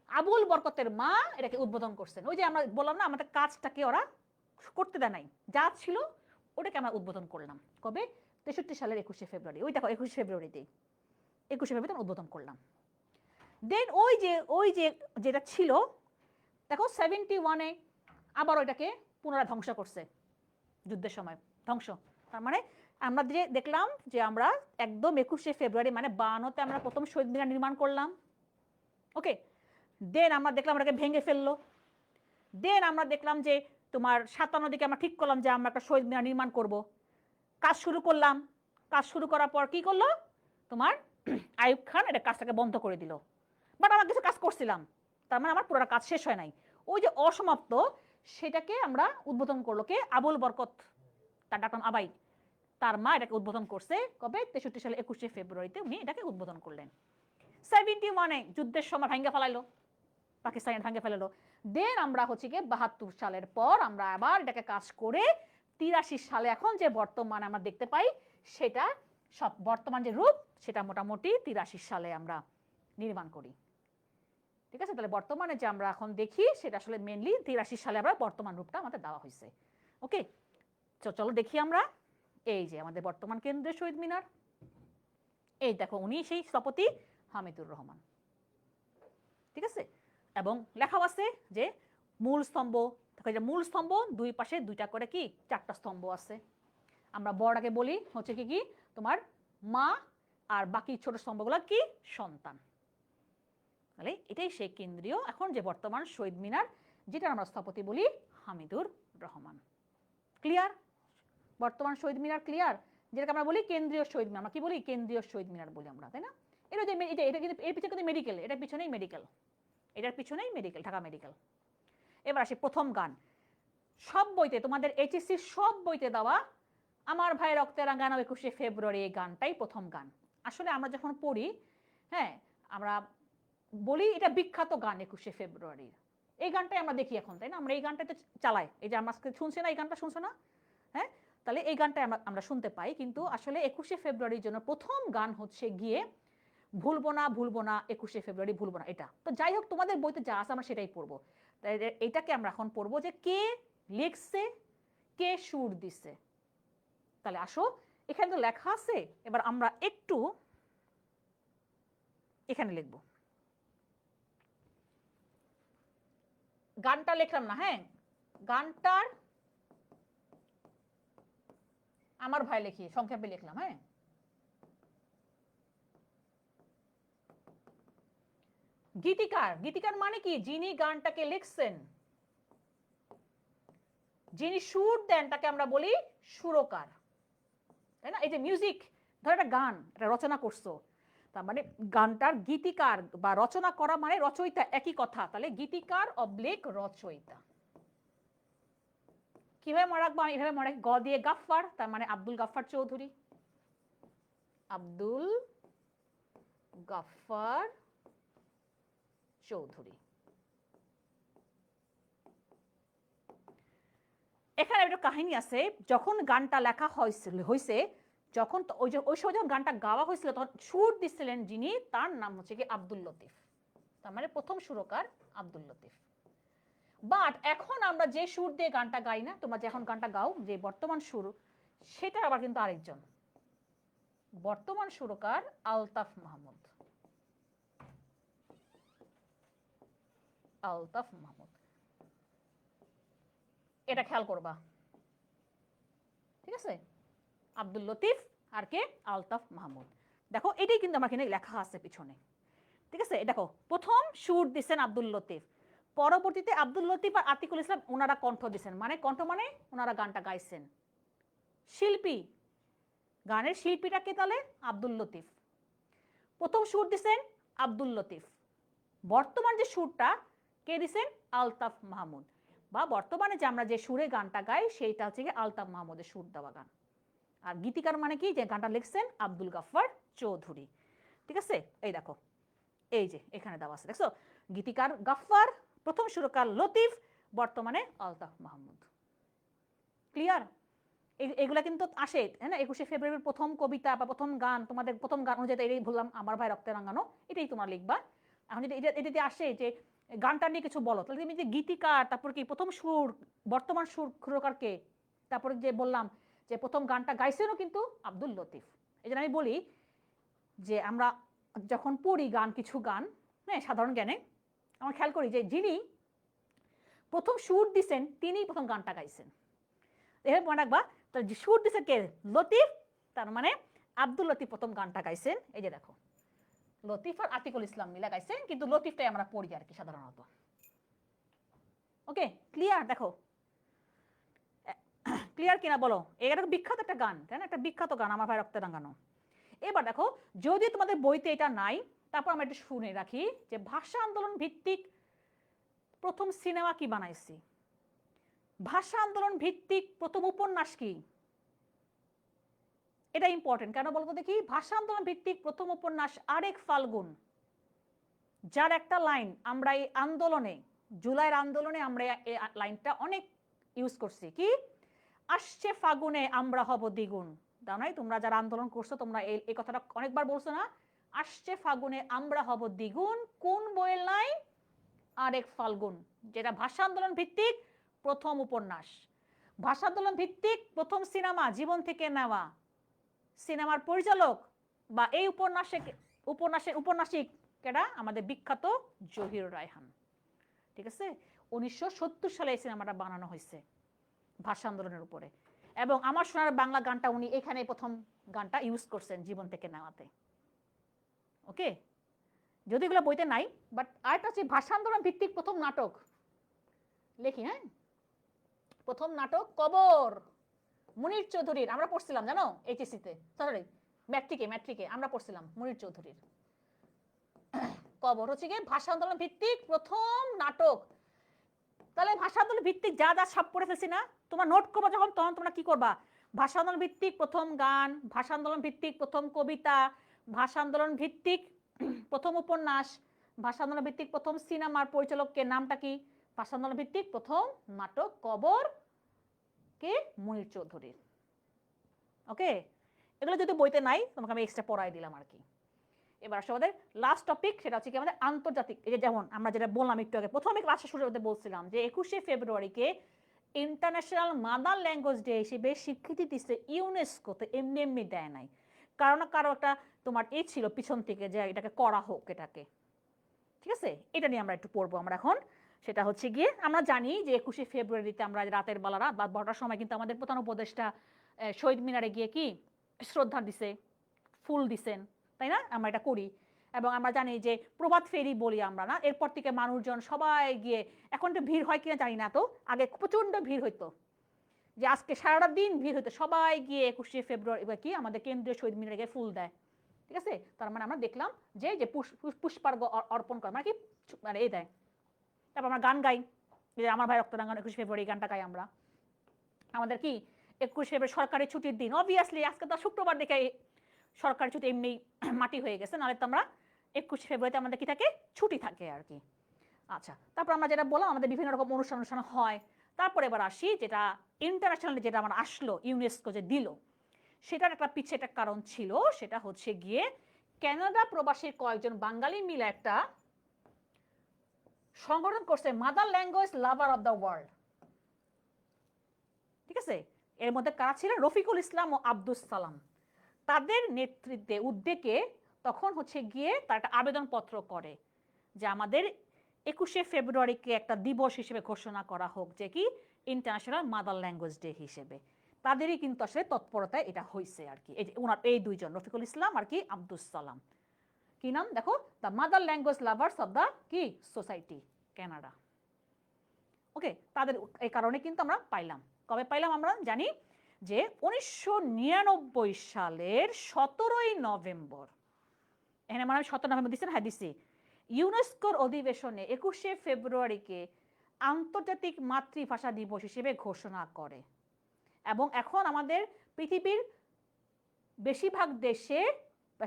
আবুল বরকতের মা এটাকে উদ্বোধন করছেন। ওই যে আমরা বললাম না আমাদের কাজটাকে ওরা করতে দেয় নাই, যা ছিল ওটাকে আমরা উদ্বোধন করলাম। কবে? 63 সালের 21শে ফেব্রুয়ারি। ওই দেখো 21শে ফেব্রুয়ারিতেই, 21শে ফেব্রুয়ারিতে উদ্বোধন করলাম। দেন ওই যে যেটা ছিল দেখো 71-এ আবার ওইটাকে পুনরায় ধ্বংস করছে, যুদ্ধের সময় ধ্বংস। তার মানে আমরা যে দেখলাম যে আমরা একদম 21শে ফেব্রুয়ারি মানে 52-তে আমরা প্রথম শহীদ মিনার নির্মাণ করলাম। ওকে, দেন আমরা দেখলাম ওটাকে ভেঙে ফেললো। দেন আমরা দেখলাম যে তোমার 57 দিকে আমরা ঠিক করলাম যে আমরা একটা শহীদ মিনার নির্মাণ করব, কাজ শুরু করলাম। কাজ শুরু করার পর কি করলো তোমার আইয়ুব খান এটা কাজটাকে বন্ধ করে দিল। বাট আমরা কিছু কাজ করছিলাম, তার মানে আমার পুরো কাজ শেষ হয় নাই। ওই যে অসমাপ্ত সেটাকে আমরা উদ্বোধন করলো কে? আবুল বরকত, তার ডাকনাম আবাই। তার মা এটাকে উদ্বোধন করছে কবে? 63 সালে 21শে ফেব্রুয়ারিতে উনি এটাকে উদ্বোধন করলেন। 71-এ যুদ্ধের সময় ভাঙ্গা ফেলাইলো, পাকিস্তান ভাঙ্গা ফেলালো। দেন আমরা হচ্ছে গিয়ে 72 সালের পর আমরা আবার এটাকে কাজ করে 83 সালে এখন যে বর্তমানে আমরা দেখতে পাই, সেটা সব বর্তমান যে রূপ সেটা মোটামুটি 83 সালে আমরা নির্মাণ করি। ঠিক আছে, তাহলে বর্তমানে যে আমরা এখন দেখি সেটা আসলে মেনলি 83 সালে আমরা বর্তমান রূপটা আমাদের দেওয়া হয়েছে। ওকে, চলো দেখি আমরা। এই যে আমাদের বর্তমান কেন্দ্রে শহীদ মিনার, এই দেখো উনি সেই স্থপতি হামিদুর রহমান। ঠিক আছে, এবং লেখাও আছে যে মূল স্তম্ভ, মূল স্তম্ভ দুই পাশে দুইটা করে কি 4টা স্তম্ভ আছে। আমরা বড়টাকে বলি হচ্ছে কি তোমার মা, আর বাকি ছোট স্তম্ভগুলো কি সন্তান। তাহলে এটাই সেই কেন্দ্রীয় এখন যে বর্তমান শহীদ মিনার, যেটা আমরা স্থপতি বলি হামিদুর রহমান। ক্লিয়ার? বর্তমান শহীদ মিনার ক্লিয়ার? যেটাকে আমরা বলি কেন্দ্রীয় শহীদ মিনার, আমরা কি বলি? কেন্দ্রীয় শহীদ মিনার বলি আমরা, তাই না? এটা যে এটা কিন্তু এর পিছনে কিন্তু মেডিকেল, এটার পিছনেই মেডিকেল, এটার পিছনেই মেডিকেল, ঢাকা মেডিকেল। এবার আসি প্রথম গান। সব বইতে তোমাদের এইচএসসি সব বইতে দেওয়া আমার ভাই রক্তে রাঙানো 21শে ফেব্রুয়ারি, এই গানটাই প্রথম গান। আসলে আমরা যখন পড়ি, হ্যাঁ, আমরা বলি এটা বিখ্যাত গান 21শে ফেব্রুয়ারির, এই গানটাই আমরা দেখি এখন, তাই না? আমরা এই গানটা তো চালাই, এই যে আমরা শুনছি না, এই গানটা শুনছো না? হ্যাঁ, তাহলে এই গানটা আমরা শুনতে পাই, কিন্তু আসলে 21শে ফেব্রুয়ারির জন্য প্রথম গান হচ্ছে গিয়ে ভুলবো না 21শে ফেব্রুয়ারি ভুলবো না। এটা তো যাই হোক, তোমাদের বইতে যা আছে আমরা সেটাই পড়বো। তাই এটাকে আমরা এখন পড়বো যে কে লিখছে, কে সুর দিছে। তাহলে আসো, এখানে তো লেখা আছে, এবার আমরা একটু এখানে লিখবো। গানটা লিখলাম না, হ্যাঁ, গানটার আমার ভাই লিখি সংক্ষেপে লিখলাম। হ্যাঁ, গীতিকার, গীতিকার মানে কি? যিনি গানটাকে লিখছেন, যিনি সুর দেন তাকে আমরা বলি সুরকার, তাই না? এই যে মিউজিক, ধর একটা গান এটা রচনা করছো, তার মানে গানটার গীতিকার বা রচনা করা মানে রচয়িতা, একই কথা। তাহলে গীতিকার অবলিক রচয়িতা। কিভাবে মনে রাখবো? আমি এভাবে মনে রাখি, গ দিয়ে গাফফার, তার মানে আব্দুল গাফফার চৌধুরী, আব্দুল গাফফার চৌধুরী। এখানে একটা কাহিনী আছে, যখন গানটা লেখা হয়েছে, যখন ওই সময় যখন গানটা গাওয়া হয়েছিল, তখন সুর দিচ্ছিলেন যিনি, তার নাম হচ্ছে কি আব্দুল লতিফ। তার মানে প্রথম সুরকার আব্দুল লতিফ। বাট এখন আমরা যে সুর দিয়ে গানটা গাই না, তোমরা যে এখন গানটা গাও, যে বর্তমান সুর, সেটা আবার কিন্তু আরেকজন। বর্তমান সুরকার আলতাফ মাহমুদ। আলতাফ মাহমুদ, এটা খেয়াল করবা, ঠিক আছে? আব্দুল লতিফ আর কে? আলতাফ মাহমুদ। দেখো এটাই কিন্তু আমার এখানে লেখা আছে পিছনে, ঠিক আছে? দেখো প্রথম সুর দিচ্ছেন আব্দুল লতিফ, পরবর্তীতে আব্দুল লতিফ আর আতিকুল ইসলাম ওনারা কণ্ঠ দিচ্ছেন, মানে কণ্ঠ মানে ওনারা গানটা গাইছেন। শিল্পী, গানের শিল্পীটা কে তাহলে? আব্দুল লতিফ। প্রথম সুর দিচ্ছেন আব্দুল লতিফ, বর্তমান যে সুরটা কে দিচ্ছেন? আলতাফ মাহমুদ। বা বর্তমানে যে আমরা যে সুরে গানটা গাই সেইটা হচ্ছে কি আলতাফ মাহমুদের সুর দেওয়া গান। আর গীতিকার মানে কি? যে গানটা লিখছেন আব্দুল গাফফার চৌধুরী। ঠিক আছে, এই দেখো, এই যে এখানে দেওয়া আছে, দেখছো? গীতিকার গাফফার, প্রথম সুরকার লতিফ, বর্তমানে আলতাফ মাহমুদ। ক্লিয়ার? এগুলা কিন্তু আসে, হ্যাঁ না? 21শে ফেব্রুয়ারির প্রথম কবিতা বা প্রথম গান, তোমাদের প্রথম গান অনুযায়ী এটাই বললাম, আমার ভাই রক্তে রাঙানো, এটাই তোমরা লিখবা। এখন যদি এটাতে আসে যে গানটা নিয়ে কিছু বলো, তাহলে তুমি যে গীতিকার, তারপর কি প্রথম সুর, বর্তমান সুরকার কে, তারপরে যে বললাম যে প্রথম গানটা গাইছেনও কিন্তু আব্দুল লতিফ। এই জন্য আমি বলি যে আমরা যখন পড়ি গান, কিছু গান, হ্যাঁ, সাধারণ জ্ঞানে আমরা খেয়াল করি যে যিনি প্রথম সুর দিছেন তিনিই প্রথম গানটা গাইছেন। এভাবে মনে রাখবা, তো সুর দিছে কে? লতিফ, তার মানে আব্দুল লতিফ প্রথম গানটা গাইছেন। এই যে দেখো, লতিফ আর আতিকুল ইসলাম মিলা গাইছেন, কিন্তু লতিফটাই আমরা পড়ি আর কি সাধারণত। ওকে, ক্লিয়ার? দেখো ক্লিয়ার কিনা বলো? এটা বিখ্যাত একটা গান, তাই না? একটা বিখ্যাত গান, আমার ভাই রক্তে রাঙানো। এবার দেখো, যদি তোমাদের বইতে এটা নাই, তারপর আমরা একটু শুনে রাখি যে ভাষা আন্দোলন ভিত্তিক প্রথম সিনেমা কি বানাইছি। ভাষা আন্দোলন ভিত্তিক প্রথম উপন্যাস কি? এটা ইম্পর্টেন্ট, কেন বলতো দেখি? ভাষা আন্দোলন ভিত্তিক প্রথম উপন্যাস আরেক ফাল্গুন, যার একটা লাইন আমরা এই আন্দোলনে, জুলাইয়ের আন্দোলনে আমরা এই লাইনটা অনেক ইউজ করছি, কি? আসছে ফাগুনে আমরা হব দ্বিগুণ। দাও নাই তোমরা যারা আন্দোলন করছো, তোমরা এই কথাটা অনেকবার বলছো না? আসছে ফাগুনে আমরা হব দ্বিগুণ। কোন বইয়ের লাইন? আরেক ফাল্গুন, যেটা ভাষা আন্দোলন ভিত্তিক প্রথম উপন্যাস। ভাষা আন্দোলন ভিত্তিক প্রথম সিনেমা জীবন থেকে নেওয়া। সিনেমার পরিচালক বা এই উপন্যাসিক কেডা? আমাদের বিখ্যাত জহির রায়হান। ঠিক আছে, 1970 সালে এই সিনেমাটা বানানো হয়েছে ভাষা আন্দোলনের উপরে। এবং আমার সোনার বাংলা গানটা উনি এখানে প্রথম গানটা ইউজ করছেন জীবন থেকে নেওয়াতে। ওকে, যদি এগুলো বইতে নাই, বাট আরেকটা হচ্ছে ভাষা আন্দোলন ভিত্তিক প্রথম নাটক লেখি, হ্যাঁ, প্রথম নাটক কবর, মুনির চৌধুরীর। আমরা পড়ছিলাম জানো এইচএসসিতে, সরি ম্যাট্রিকে আমরা পড়ছিলাম মুনির চৌধুরীর কবর। হচ্ছে গিয়ে ভাষা আন্দোলন ভিত্তিক প্রথম নাটক। তাহলে ভাষা আন্দোলন ভিত্তিক যা যা সব পড়ে ফেলছি না, তোমার নোট করবা যখন, তখন তোমরা কি করবা? ভাষা আন্দোলন ভিত্তিক প্রথম গান, ভাষা আন্দোলন ভিত্তিক প্রথম কবিতা, ভাষা আন্দোলন ভিত্তিক প্রথম উপন্যাস, ভাষা আন্দোলন ভিত্তিক প্রথম সিনেমার পরিচালককে নামটা কি? ভাষা আন্দোলন ভিত্তিক প্রথম নাটক কবর কে? মুনির চৌধুরীর। ওকে, এগুলো যদি বইতে নাই তোমাকে আমি এক্সট্রা পড়াই দিলাম আর কি। এবার আসলে আমাদের লাস্ট টপিক, সেটা হচ্ছে কি আমাদের আন্তর্জাতিক। এই যে যেমন আমরা যেটা বললাম একটু আগে, প্রথমে ক্লাসের শুরুতে বলছিলাম যে 21শে ফেব্রুয়ারিকে ইন্টারন্যাশনাল মাদার ল্যাঙ্গুয়েজ ডে হিসেবে স্বীকৃতি দিচ্ছে ইউনেস্কোতে। এমনি এমনি দেয় নাই, কারো না কারো একটা তোমার এই ছিল পিছন থেকে যে এটাকে করা হোক এটাকে। ঠিক আছে, এটা নিয়ে আমরা একটু পড়বো আমরা এখন। সেটা হচ্ছে গিয়ে আমরা জানি যে 21শে ফেব্রুয়ারিতে আমরা রাতের বেলা, রাত 12টার সময় কিন্তু আমাদের প্রধান উপদেষ্টা শহীদ মিনারে গিয়ে কি শ্রদ্ধা দিছে, ফুল দিছেন, তাই না? আমরা এটা করি। এবং আমরা জানি যে প্রভাত ফেরি বলি আমরা না, এরপর থেকে মানুষজন সবাই গিয়ে, এখন তো ভিড় হয় কিনা জানি না, তো আগে প্রচন্ড ভিড় হইতো, যে আজকে সারাটা দিন ভিড় হইতো, সবাই গিয়ে 21শে ফেব্রুয়ারি কি আমাদের কেন্দ্রীয় শহীদ মিনারে গিয়ে ফুল দেয়। ঠিক আছে, তার মানে আমরা দেখলাম যে যে পুষ্পার্ঘ্য অর্পণ করে মানে কি, মানে এই দেয়। তারপর আমরা গান গাই, যে আমার ভাই রক্তদান 21শে ফেব্রুয়ারি গানটা গাই আমরা। আমাদের কি 21শে ফেব্রুয়ারি সরকারি ছুটির দিন, অবভিয়াসলি আজকে তো শুক্রবার দেখে সরকারি ছুটি এমনি মাটি হয়ে গেছে, নাহলে তো আমরা 21শে ফেব্রুয়ারিতে আমাদের কি থাকে, ছুটি থাকে আর কি। আচ্ছা, তারপর আমরা যেটা বললাম আমাদের বিভিন্ন রকম অনুষ্ঠান হয়। তারপরে এবার আসি যেটা ইন্টারন্যাশনালি যেটা আমার আসলো, ইউনেস্কো যে দিল, সেটার একটা পিছিয়ে একটা কারণ ছিল। সেটা হচ্ছে গিয়ে কানাডা প্রবাসীর কয়েকজন বাঙালি মিলে একটা সংগঠন করছে, mother language lover of the world. ঠিক আছে, এর মধ্যে কারা ছিলেন? রফিকুল ইসলাম ও আব্দুস সালাম। তাদের নেতৃত্বে উদ্যোগে তখন হচ্ছে গিয়ে তার একটা আবেদনপত্র করে যে আমাদের 21শে ফেব্রুয়ারিকে একটা দিবস হিসেবে ঘোষণা করা হোক, যে কি ইন্টারন্যাশনাল মাদার ল্যাঙ্গুয়েজ ডে হিসেবে। তাদেরই কিন্তু আসলে তৎপরতায় এটা হয়েছে আর কি। এই যে ওনার এই দুইজন, রফিকুল ইসলাম আর কি আব্দুস সালাম, কি নাম দেখো, the mother language lovers of the কি সোসাইটি কানাডা। ওকে, তাদের এই কারণে কিন্তু আমরা পাইলাম। কবে পাইলাম আমরা জানি যে 1999 সালের 17ই নভেম্বর। এখানে মানে 17 নভেম্বর দিচ্ছেন, হ্যাঁ দিচ্ছি। ইউনেস্কোর অধিবেশনে 21শে ফেব্রুয়ারিকে আন্তর্জাতিক মাতৃভাষা দিবস হিসেবে ঘোষণা করে। এবং এখন আমাদের পৃথিবীর বেশিরভাগ দেশে,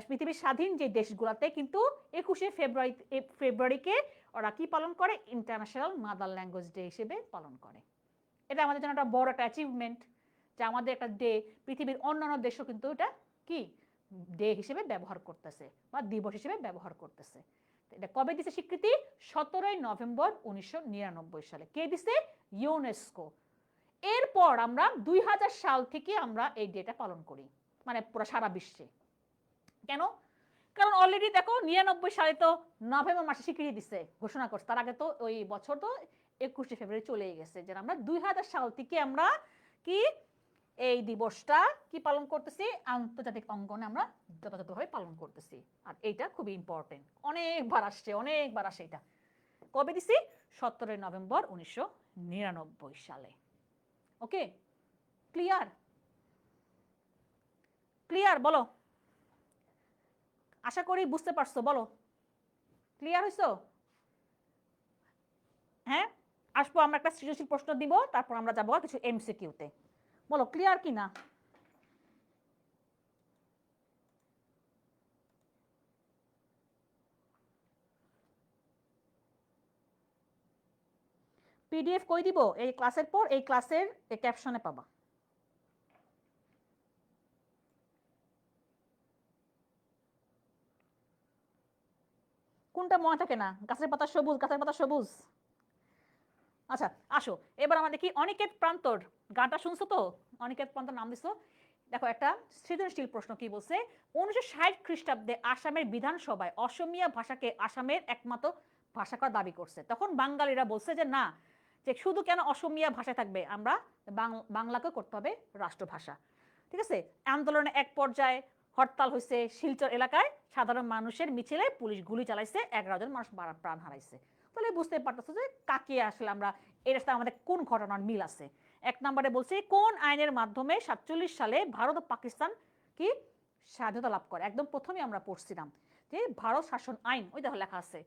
পৃথিবীর স্বাধীন যে দেশগুলোতে কিন্তু 21শে ফেব্রুয়ারিকে ওরা কি পালন করে? ইন্টারন্যাশনাল মাদার ল্যাঙ্গুয়েজ ডে হিসেবে পালন করে। এটা আমাদের জন্য একটা বড় একটা অ্যাচিভমেন্ট, যে আমাদের একটা ডে পৃথিবীর অন্যান্য দেশও কিন্তু এটা কি ডে হিসেবে ব্যবহার করতেছে বা দিবস হিসেবে ব্যবহার করতেছে। এটা কবে দিছে স্বীকৃতি? 17ই নভেম্বর 1999 সালে। কে দিছে? ইউনেস্কো। এরপর আমরা 2000 সাল থেকে আমরা এই ডেটা পালন করি, মানে পুরো সারা বিশ্বে। কেন? কারণ অলরেডি দেখো 99 সালে তো নভেম্বর মাসে স্বীকৃতি দিচ্ছে, ঘোষণা করছে। তার আগে তো ওই বছর তো 21শে ফেব্রুয়ারি চলেই গেছে, যে আমরা 2000 সাল থেকে আমরা কি এই দিবসটা কি পালন করতেছি, আন্তর্জাতিক অঙ্গনে আমরা যথাযথভাবে পালন করতেছি। আর এইটা খুবই ইম্পর্টেন্ট, অনেকবার আসে এটা। কবে দিছি? 17ই নভেম্বর 1999 সালে। ওকে, ক্লিয়ার? ক্লিয়ার বলো, আশা করি বুঝতে পারছো, বলো ক্লিয়ার হইছো? হ্যাঁ, আসবো আমরা একটা সৃজনশীল প্রশ্ন দিব, তারপর আমরা যাবো কিছু এমসিকিউতে। বলো ক্লিয়ার কি না? পিডিএফ কই দিব? এই ক্লাসের পর এই ক্লাসের ক্যাপশনে পাবা। কোনটা মনে থাকে না? গাছের পাতা সবুজ, গাছের পাতা সবুজ। আচ্ছা আসো এবার আমরা দেখি অনিকেত প্রান্তর গানটা শুনছো তো? অনিকেত প্রান্তর নাম দিছো। দেখো একটা সৃজনশীল প্রশ্ন কি বলছে, 1960 খ্রিস্টাব্দে আসামের বিধানসভায় অসমীয়া ভাষাকে আসামের একমাত্র ভাষা করার দাবি করছে। তখন বাঙালিরা বলছে যে না, যে শুধু কেন অসমীয়া ভাষায় থাকবে, আমরা বাংলাকেও করতে হবে রাষ্ট্রভাষা। ঠিক আছে, আন্দোলনে এক পর্যায়ে হরতাল হয়েছে শিলচর এলাকায়, সাধারণ মানুষের মিছিলে পুলিশ গুলি চালাইছে, 11 জন মানুষ প্রাণ হারাইছে। তাহলে বুঝতে পারতেছো যে কাকে আসলে আমরা, এর সাথে আমাদের কোন ঘটনার মিল আছে। এক নম্বরে বলছে কোন আইনের মাধ্যমে 47 সালে ভারত ও পাকিস্তান কি স্বাধীনতা লাভ করে। একদম প্রথমে আমরা পড়ছিলাম যে ভারত শাসন আইন, ওই দেখো লেখা আছে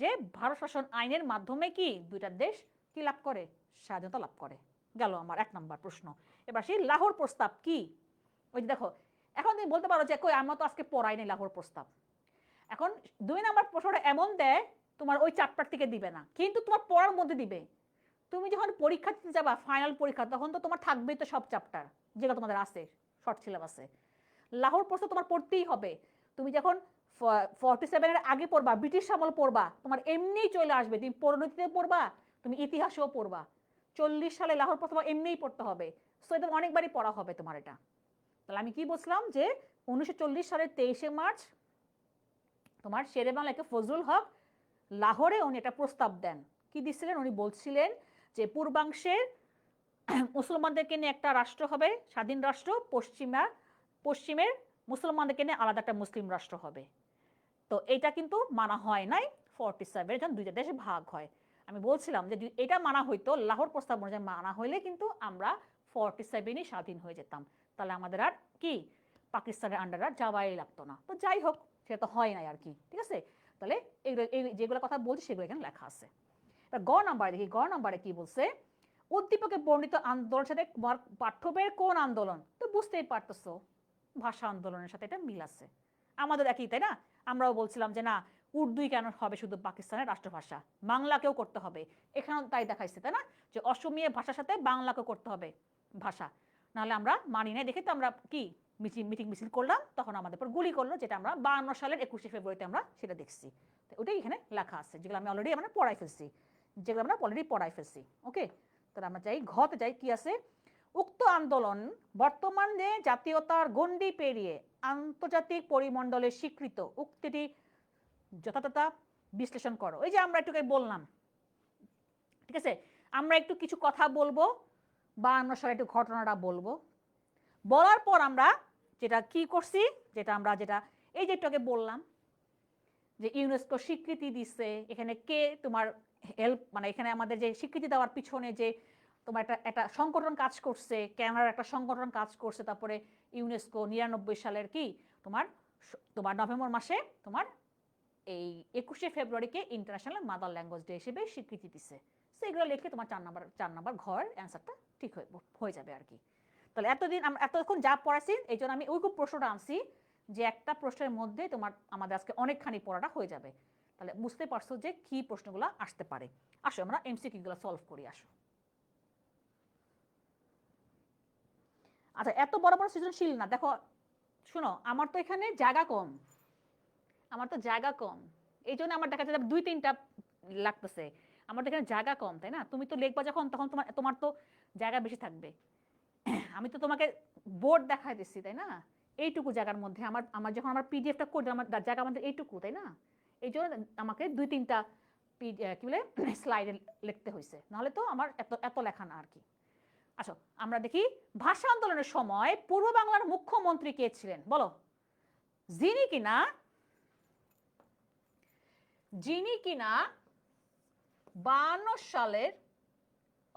যে ভারত শাসন আইনের মাধ্যমে কি দুইটা দেশ কি লাভ করে, স্বাধীনতা লাভ করে। গেল আমার 1 নম্বর প্রশ্ন। এবার সেই লাহোর প্রস্তাব কি, ওই দেখো এখন তুমি বলতে পারো যে কই আমরা তো আজকে পড়াই নাই লাহোর প্রস্তাব। এখন 2 নম্বর প্রশ্নটা এমন দেয় তোমার ওই চ্যাপ্টার থেকে দিবে না, কিন্তু তোমার পড়ার মধ্যে দিবে। তুমি যখন পরীক্ষা দিতে যাবা ফাইনাল পরীক্ষা, তখন তো তোমার থাকবেই তো সব চ্যাপ্টার যেগুলো তোমাদের আছে শর্ট সিলেবাসে। লাহোর প্রশ্ন তোমার পড়তেই হবে। তুমি যখন 47-এর আগে পড়বা, ব্রিটিশ আমল পড়বা, তোমার এমনিই চলে আসবে। তুমি পরিণতিতে পড়বা, তুমি ইতিহাসেও পড়বা। 40 সালে লাহোর প্রশ্ন এমনিই পড়তে হবে। সো এটা অনেকবারই পড়া হবে তোমার এটা। তাহলে আমি কি বলছিলাম যে 1940 সালের 23শে মার্চ তোমার শেরে বাংলা ফজলুল হক লাহোরে উনি একটা প্রস্তাব দেন। কি দিচ্ছিলেন? উনি বলছিলেন যে পূর্বাংশের মুসলমানদেরকে নিয়ে একটা রাষ্ট্র হবে, স্বাধীন রাষ্ট্র, পশ্চিমের মুসলমানদেরকে নিয়ে আলাদা একটা মুসলিম রাষ্ট্র হবে। তো এটা কিন্তু মানা হয় নাই 47, যখন দুইটা দেশে ভাগ হয়। আমি বলছিলাম যে এটা মানা হইতো, লাহোর প্রস্তাব অনুযায়ী মানা হইলে কিন্তু আমরা 47-ই স্বাধীন হয়ে যেতাম। তাহলে আমাদের আর কি পাকিস্তানের আন্ডারে আর যাওয়াই লাগতো না। তো যাই হোক, সেটা তো হয় নাই আর কি। ঠিক আছে, তাহলে এইগুলো যেগুলো কথা বলছি সেগুলো এখানে লেখা আছে। গ নাম্বার দেখি, গ নাম্বারে কি বলছে, উদ্দীপকে বর্ণিত আন্দোলনের সাথে পাঠ্যবের কোন আন্দোলন? তো বুঝতেই পারতেছো ভাষা আন্দোলনের সাথে এটা মিল আছে। আমাদের একই, তাই না? আমরাও বলছিলাম যে না, উর্দুই কেন হবে শুধু পাকিস্তানের রাষ্ট্রভাষা, বাংলাকেও করতে হবে। এখানেও তাই দেখাইছে, তাই না, যে অসমীয়া ভাষার সাথে বাংলাকেও করতে হবে ভাষা, নাহলে আমরা মানি নাই। দেখে তো আমরা কি মিটিং মিছিল করলাম, তখন আমাদের উপর গুলি করলো, যেটা আমরা 52 সালের 21শে ফেব্রুয়ারিতে আমরা সেটা দেখছি। ওটাই এখানে লেখা আছে, যেগুলো আমি অলরেডি আমরা পড়াই ফেলছি, যেগুলো আমরা অলরেডি পড়াই ফেলছি। ওকে, তাহলে আমরা যাই ঘতে যাই, কি আছে, উক্ত আন্দোলন বর্তমানে জাতীয়তার গণ্ডি পেরিয়ে আন্তর্জাতিক পরিমণ্ডলে স্বীকৃত, উক্তিটি যথাযথতা বিশ্লেষণ করো। এই যে আমরা একটু বললাম, ঠিক আছে, আমরা একটু কিছু কথা বলবো, 52 সালে একটু ঘটনাটা বলবো, বলার পর আমরা যেটা কি করছি, যেটা এই যে একটু আগে বললাম যে ইউনেস্কো স্বীকৃতি দিচ্ছে, এখানে কে তোমার হেল্প, মানে এখানে আমাদের যে স্বীকৃতি দেওয়ার পিছনে যে তোমার একটা সংগঠন কাজ করছে, ক্যানাডার একটা সংগঠন কাজ করছে, তারপরে ইউনেস্কো 99 সালের কি তোমার নভেম্বর মাসে তোমার এই 21শে ফেব্রুয়ারিকে ইন্টারন্যাশনাল মাদার ল্যাঙ্গুয়েজ ডে হিসেবে স্বীকৃতি দিচ্ছে। সেগুলো লিখে তোমার 4 নাম্বার ঘর অ্যান্সারটা ঠিক হয়ে যাবে আর কি। তাহলে এতদিন আমরা এতক্ষণ যা পড়াইছি, এই জন্য আমি ওই প্রশ্নটা আনছি যে একটা প্রশ্নের মধ্যে তোমার আমাদের আজকে অনেকখানি পড়াটা হয়ে যাবে। তাহলে বুঝতে পারছো যে কি প্রশ্নগুলো আসতে পারে। আসো আমরা এমসিকিউগুলো সলভ করি। আসো, আচ্ছা এত বড় বড় সৃজনশীল না, দেখো শোনো, আমার তো এখানে জায়গা কম, এই জন্য আমার দেখা যায় 2-3টা লাগতেছে। আমার তো এখানে জায়গা কম, তাই না? তুমি তো লিখবা যখন, তখন তোমার তো জায়গা বেশি থাকবে। আমি তো তোমাকে বোর্ড দেখাই দিচ্ছি, তাই না? এইটুকু জায়গার মধ্যে আমার আমার যখন আমার পিডিএফটা করবে, আমার জায়গা আমাদের এইটুকু, তাই না? এই জন্য আমাকে 2-3টা কি বলে স্লাইডে লিখতে হয়েছে, নাহলে তো আমার এত এত লেখা না আর কি। আসো আমরা দেখি, ভাষা আন্দোলনের সময় পূর্ব বাংলার মুখ্যমন্ত্রী কে ছিলেন বলো? যিনি কিনা 52 সালের,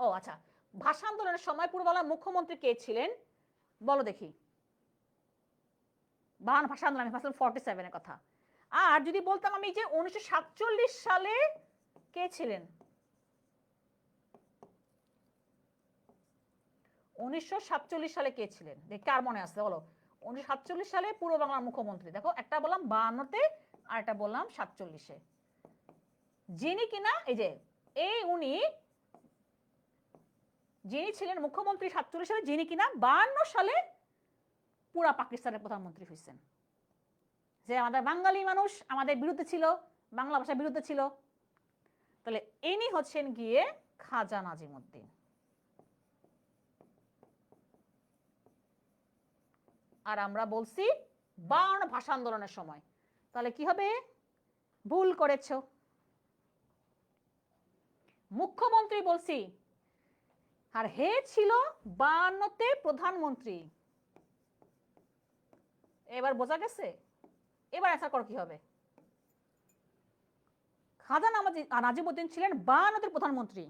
ও আচ্ছা, ভাষা আন্দোলনের সময় পূর্ব বাংলার মুখ্যমন্ত্রী কে ছিলেন বলো দেখি। ভাষা আন্দোলন, আমি ভাবছিলাম 47-এর কথা। আর যদি বলতাম আমি যে 1947 সালে কে ছিলেন, 1947 সালে কে ছিলেন, কার মনে আছে বলো? 1947 সালে পূর্ব বাংলার মুখ্যমন্ত্রী, দেখো একটা বললাম 52-তে আর একটা বললাম 47-এ, যিনি কিনা এই যে যিনি ছিলেন মুখ্যমন্ত্রী 47 সালে, যিনি কিনা 52 সালে পুরা পাকিস্তানের প্রধানমন্ত্রী হয়েছেন। যে আমাদের বাঙালি মানুষ আমাদের বিরুদ্ধে ছিল, বাংলা ভাষার বিরুদ্ধে ছিল, তাহলে ইনি হচ্ছেন গিয়ে খাজা নাজিমউদ্দিন। আর আমরা বলছি 52 ভাষা আন্দোলনের সময়, তাহলে কি হবে? ভুল করেছ, মুখ্যমন্ত্রী বলছি, আর হে ছিল 52-তে প্রধানমন্ত্রী। এবার বোঝা গেছে? এবার অ্যান্সার করো কি হবে? খাজা নাজিমউদ্দিন ছিলেন 52-তে প্রধানমন্ত্রী।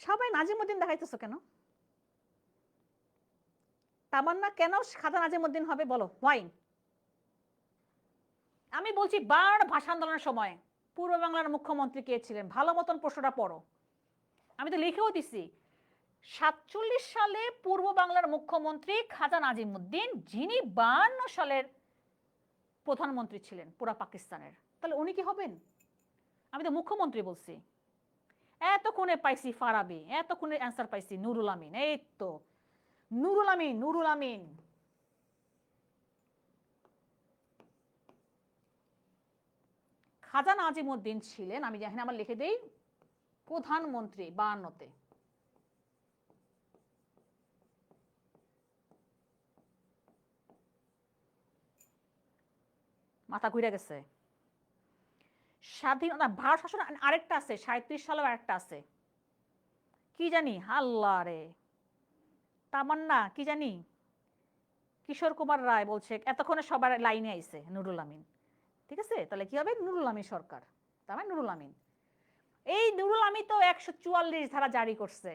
সবাই নাজিমউদ্দিন দেখাইতেছো কেন? তামান্না কেন খাজা নাজিমউদ্দিন হবে বলো, হোয়াই? আমি বলছি 52 ভাষা আন্দোলনের সময় পূর্ব বাংলার মুখ্যমন্ত্রী কে ছিলেন, ভালো মতন প্রশ্নটা পড়ো। আমি তো লিখেও দিছি 47 সালে পূর্ব বাংলার মুখ্যমন্ত্রী খাজা নাজিমউদ্দিন, যিনি 52 সালের প্রধানমন্ত্রী ছিলেন পুরা পাকিস্তানের। তাহলে উনি কি হবেন? আমি তো মুখ্যমন্ত্রী বলছি। এতক্ষণে পাইছি ফারাবি, এতক্ষণে অ্যান্সার পাইছি নুরুল আমিন। এই তো নুরুল আমিন, নুরুল আমিন। খাজা নাজিমউদ্দিন ছিলেন, আমি এখানে আমার লিখে দেই, প্রধানমন্ত্রী 52-তে। মাথা ঘুরে গেছে। স্বাধীনতা ভারত শাসন আরেকটা আছে, 37 সালেও আরেকটা আছে, কি জানি, আল্লাহ রে, তামান্না কি জানি, কিশোর কুমার রায় বলছে, এতক্ষণে সবার লাইনে আইছে নুরুল আমিন। ঠিক আছে, তাহলে কি হবে? নুরুল আমিন সরকার, তার মানে নুরুল আমিন। এই নুরুল আমিন তো 144 ধারা জারি করছে,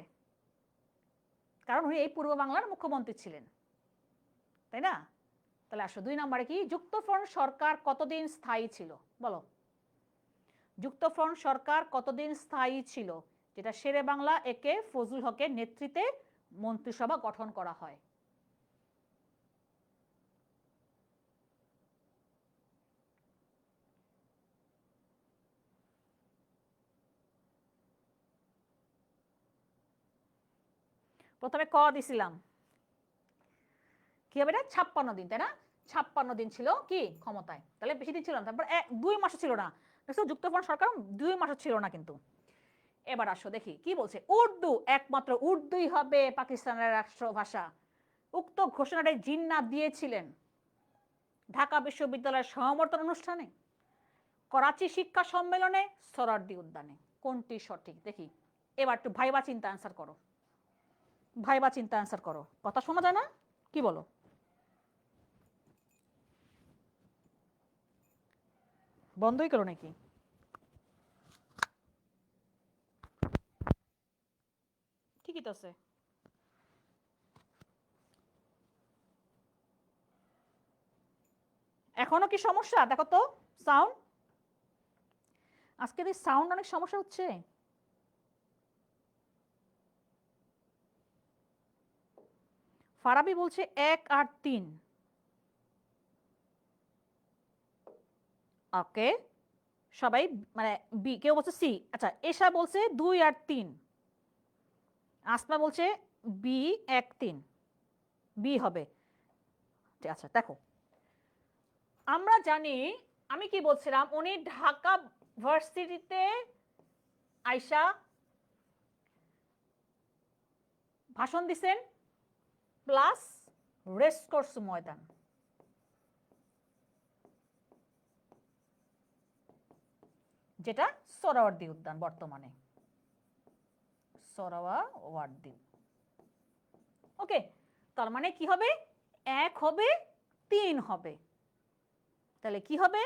কারণ উনি এই পূর্ব বাংলার মুখ্যমন্ত্রী ছিলেন, তাই না? তাহলে আসো 2 নম্বরে কি, যুক্তফ্রন্ট সরকার কতদিন স্থায়ী ছিল বলো? যুক্তফ্রন্ট সরকার কতদিন স্থায়ী ছিল, যেটা শেরে বাংলা একে ফজলুল হকের নেতৃত্বে মন্ত্রিসভা গঠন করা হয়? প্রথমে ক দিছিলাম, কি হবে এটা? 56 দিন, তাই না? 56 দিন ছিল কি ক্ষমতায়, তাহলে বেশি দিন ছিল না। তারপর 2 মাসও ছিল না, যুক্তফ্রন্ট সরকার 2 মাসও ছিল না কিন্তু। এবার আসো দেখি কি বলছে, উর্দু, একমাত্র উর্দুই হবে পাকিস্তানের রাষ্ট্রভাষা। উক্ত ঘোষণাটি জিন্নাহ দিয়েছিলেন ঢাকা বিশ্ববিদ্যালয়ের সমাবর্তন অনুষ্ঠানে, করাচি শিক্ষা সম্মেলনে, সোহরাওয়ার্দী উদ্যানে। কোনটি সঠিক দেখি? এবার একটু ভাইবা চিন্তা অ্যান্সার করো, ভাইবা চিন্তা অ্যান্সার করো। কথা শোনা যায় না, কি বলো? বন্ধই করো নাকি? ঠিকই তো আছে। এখনো কি সমস্যা দেখো তো? সাউন্ড, আজকে সাউন্ড অনেক সমস্যা হচ্ছে। ফারাবি বলছে 1 আর 3। ওকে, সবাই মানে বি, কেউ বলছে সি। আচ্ছা, এশা বলছে 2 আর 3, আসমা বলছে বি 1 3, বি হবে। আচ্ছা দেখো, আমরা জানি, আমি কি বলছিলাম, উনি ঢাকা ভার্সিটিতে আইসা ভাষণ দিছেন, প্লাস রেসকোর্স ময়দান, যেটা সোহরাওয়ার্দী উদ্যান বর্তমানে, সোহরাওয়ার্দী। ওকে, তার মানে কি হবে? 1 হবে, 3 হবে, তাহলে কি হবে?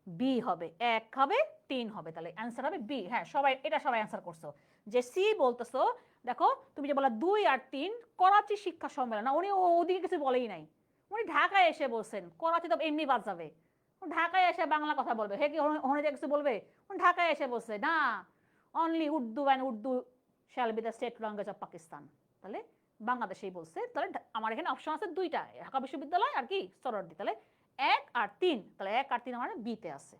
বি হবে। 1 হবে, 3 হবে, তাহলে অ্যান্সার হবে বি। হ্যাঁ, সবাই এটা সবাই অ্যান্সার করছো। যে সি বলতেছো, দেখো তুমি যে বলা 2 আর 3, করাচি শিক্ষা সম্মেলন, না উনি ওদিকে কিছু বলেই নাই, উনি ঢাকায় এসে বলছেন, করাচি তো এমনি বাদ যাবে, ঢাকায় এসে বাংলা কথা বলবে, হে কি ওখানে কিছু বলবে? ঢাকায় এসে বলছে না, only Urdu and Urdu shall be the state language of Pakistan. তাহলে বাংলাদেশেই বলছে। তাহলে আমার এখানে অপশন আছে দুইটা, ঢাকা বিশ্ববিদ্যালয় আর কি সরোয়ার্দী। তাহলে 1 আর 3, তাহলে 1 আর 3 আমার বিতে আছে।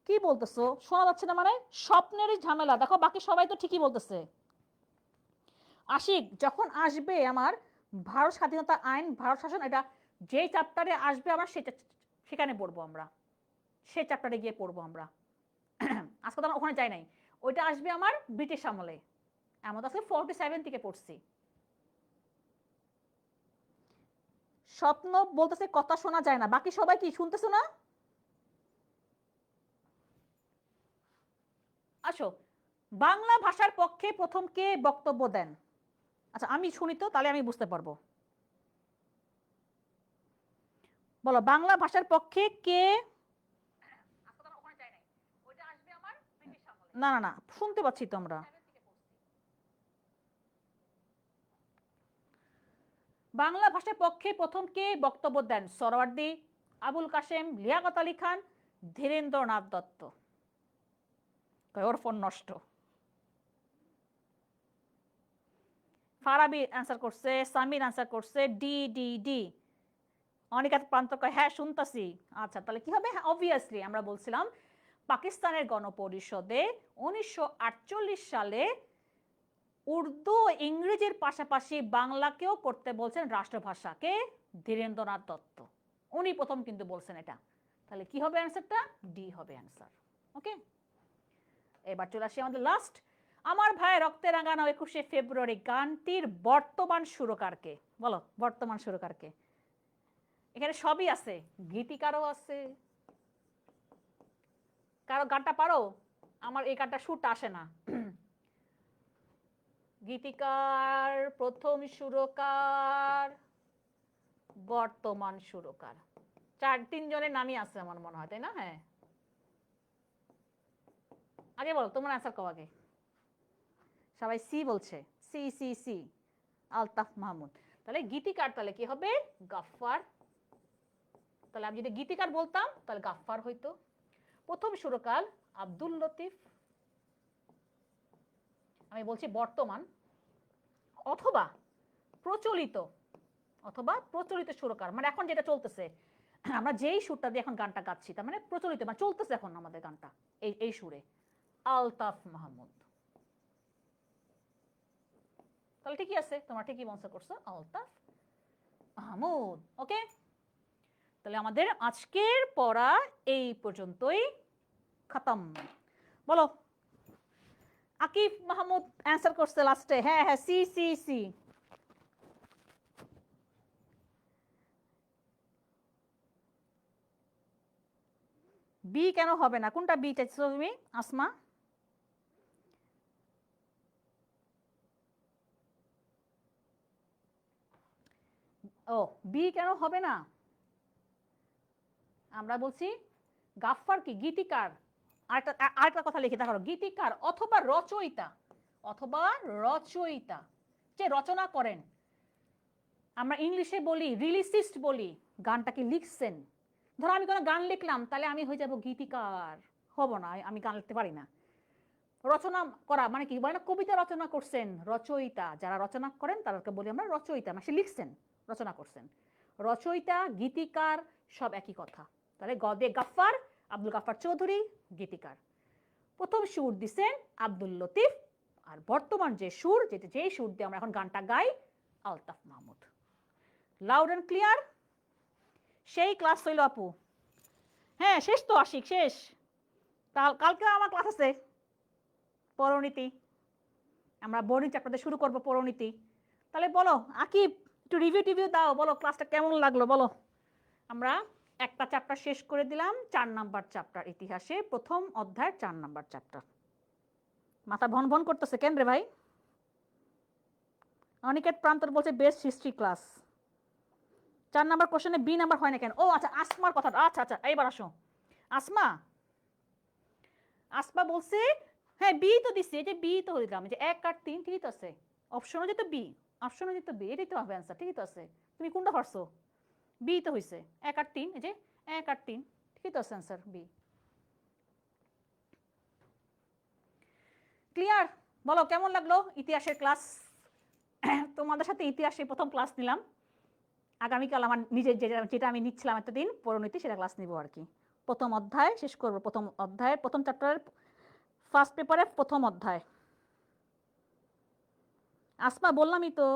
কি বলতেছো, শোনা যাচ্ছে না? মানে স্বপ্নেরই ঝামেলা। দেখো বাকি সবাই তো ঠিকই বলতেছে। আশিক, যখন আসবে আমার ভারত স্বাধীনতা আইন, ভারত শাসন, এটা যে চ্যাপ্টারে আসবে আমার সেখানে পড়বো আমরা, সে চ্যাপ্টারে গিয়ে পড়বো আমরা। আজকে তো আমরা ওখানে যাই নাই, ওইটা আসবে আমার ব্রিটিশ আমলে। এমন আজকে 47 থেকে পড়ছি। স্বপ্ন বলতেছে কথা শোনা যায় না, বাকি সবাই কি শুনতেছো না? আসো, বাংলা ভাষার পক্ষে প্রথম কে বক্তব্য দেন? আচ্ছা আমি শুনি তো, তাহলে আমি বুঝতে পারবো। বলো, বাংলা ভাষার পক্ষে কে? না না না, শুনতে পাচ্ছি তো আমরা। বাংলা ভাষার পক্ষে প্রথম কে বক্তব্য দেন? সোহরাওয়ার্দী, আবুল কাশেম, লিয়াকত আলী খান, ধীরেন্দ্রনাথ দত্ত। ওর ফোন নষ্ট। ফারাবি অ্যান্সার করছে, সামির অ্যান্সার করছে ডি ডি ডি। অনিকাত প্রান্ত কয় হ্যাঁ শুনতাছি। আচ্ছা তাহলে কি হবে? অবভিয়াসলি আমরা বলছিলাম পাকিস্তানের গণপরিষদে 1948 সালে উর্দু ইংরেজির পাশাপাশি বাংলাকেও করতে বলছেন রাষ্ট্রভাষা। কে? ধীরেন্দ্রনাথ দত্ত। উনি প্রথম কিন্তু বলছেন এটা। তাহলে কি হবে অ্যান্সারটা? ডি হবে অ্যান্সার। ওকে, এবার চলে আসি আমাদের লাস্ট। আমার ভাই রক্তে রাঙানো 21শে ফেব্রুয়ারি গানটির বর্তমান সুরকারকে? বলো বর্তমান সুরকারকে। এখানে সবই আছে, গীতিকারও আছে। কারো গানটা পারো? আমার এই গানটা সুরটা আসে না। গীতিকার, প্রথম সুরকার, বর্তমান সুরকার, 3 জনের নামই আছে আমার মনে হয়, তাই না? হ্যাঁ, আগে বলো তোমার অ্যান্সার কও আগে। সবাই সি বলছে, C C C, Altaf Mahmud. তাহলে গীতিকার তাহলে কি হবে? গাফফার। তাহলে আমি যদি গীতিকার বলতাম তাহলে গাফফার হইতো। প্রথম সুরকার আব্দুল লতিফ। আমি বলছি বর্তমান অথবা প্রচলিত, অথবা প্রচলিত সুরকার, মানে এখন যেটা চলতেছে, আমরা যেই সুরটা দিয়ে এখন গানটা গাচ্ছি তার মানে প্রচলিত, মানে চলতেছে এখন আমাদের গানটা এই এই সুরে, আলতাফ মাহমুদ। তাহলে ঠিকই আছে, তোমরা ঠিকই মনসা করছো, আলতাফ মাহমুদ। ওকে, তাহলে আমাদের আজকের পড়া এই পর্যন্তই খতম। বলো, আকিফ মাহমুদ অ্যান্সার করছে লাস্টে। হ্যাঁ হ্যাঁ, সি সি সি। বি কেন হবে না? কোনটা বি চাইছো তুমি আসমা? ও, বি কেন হবে না? আমরা বলছি গাফফার কি গীতিকার। আরেকটা কথা লিখে দেখো, গীতিকার অথবা রচয়িতা, অথবা রচয়িতা, যে রচনা করেন। আমরা ইংলিশে বলি রিলিসিস্ট বলি, গানটাকে লিখছেন। ধরো আমি কোনো গান লিখলাম, তাহলে আমি হয়ে যাব গীতিকার, হব না, আমি গান লিখতে পারি না। রচনা করা মানে কি, বলে না কবিতা রচনা করছেন, রচয়িতা, যারা রচনা করেন তাদেরকে বলি আমরা রচয়িতা, মানে সে লিখছেন, রচনা করছেন। রচয়িতা, গীতিকার সব একই কথা। তাহলে গদে গাফফার, আব্দুল গাফফার চৌধুরী গীতিকার। প্রথম সুর দিছেন আব্দুল লতিফ, আর বর্তমান যে সুর, যেই সুর দিয়ে আমরা এখন গানটা গাই, Altaf Mahmud. Loud and clear? সেই ক্লাস হইল আপু? হ্যাঁ শেষ তো, আশিক শেষ। কালকে আমার ক্লাস আছে পৌরনীতি, আমরা বোর্ডিং চ্যাপ্টার শুরু করবো পৌরনীতি। তাহলে বলো আকিব, একটু রিভিউ টিভিউ দাও, বলো ক্লাসটা কেমন লাগলো বলো। আমরা একটা চ্যাপ্টার শেষ করে দিলাম, 4 নাম্বার চ্যাপ্টার, ইতিহাসে প্রথম অধ্যায় 4 নাম্বার চ্যাপ্টার। মাথা ভন ভন করতেছে কেন রে ভাই? অনিকেত প্রান্তর বলছে বেস্ট হিস্ট্রি ক্লাস। 4 নাম্বার কোশ্চেনে বি নাম্বার হয় না কেন? ও আচ্ছা, আসমার কথা, আচ্ছা আচ্ছা এইবার আসো। আসমা, আসমা বলছে হ্যাঁ বি তো দিছি, এই যে বি তো দিলাম, যে 1 আর 3 ঠিকই তো আছে। অপশনও যেত বি, অপশনও যেত বি, এটাই তো হবে অ্যান্সার, ঠিকই তো আছে। তুমি কোনটা পারছো? বি তো হইছে, 1 আর 3, এই যে 1 আর 3, ঠিকই তো অ্যান্সার বি। ক্লিয়ার? বলো কেমন লাগলো ইতিহাসের ক্লাস? তোমাদের সাথে ইতিহাসে প্রথম ক্লাস নিলাম। আগামীকাল আমার নিজের যেটা আমি নিচ্ছিলাম এতদিন পরিণতি, সেটা ক্লাস নিব আর কি। প্রথম অধ্যায় শেষ করব, প্রথম অধ্যায়ের প্রথম চ্যাপ্টারের ফার্স্ট পেপারের প্রথম অধ্যায়। আসমা বললামই তো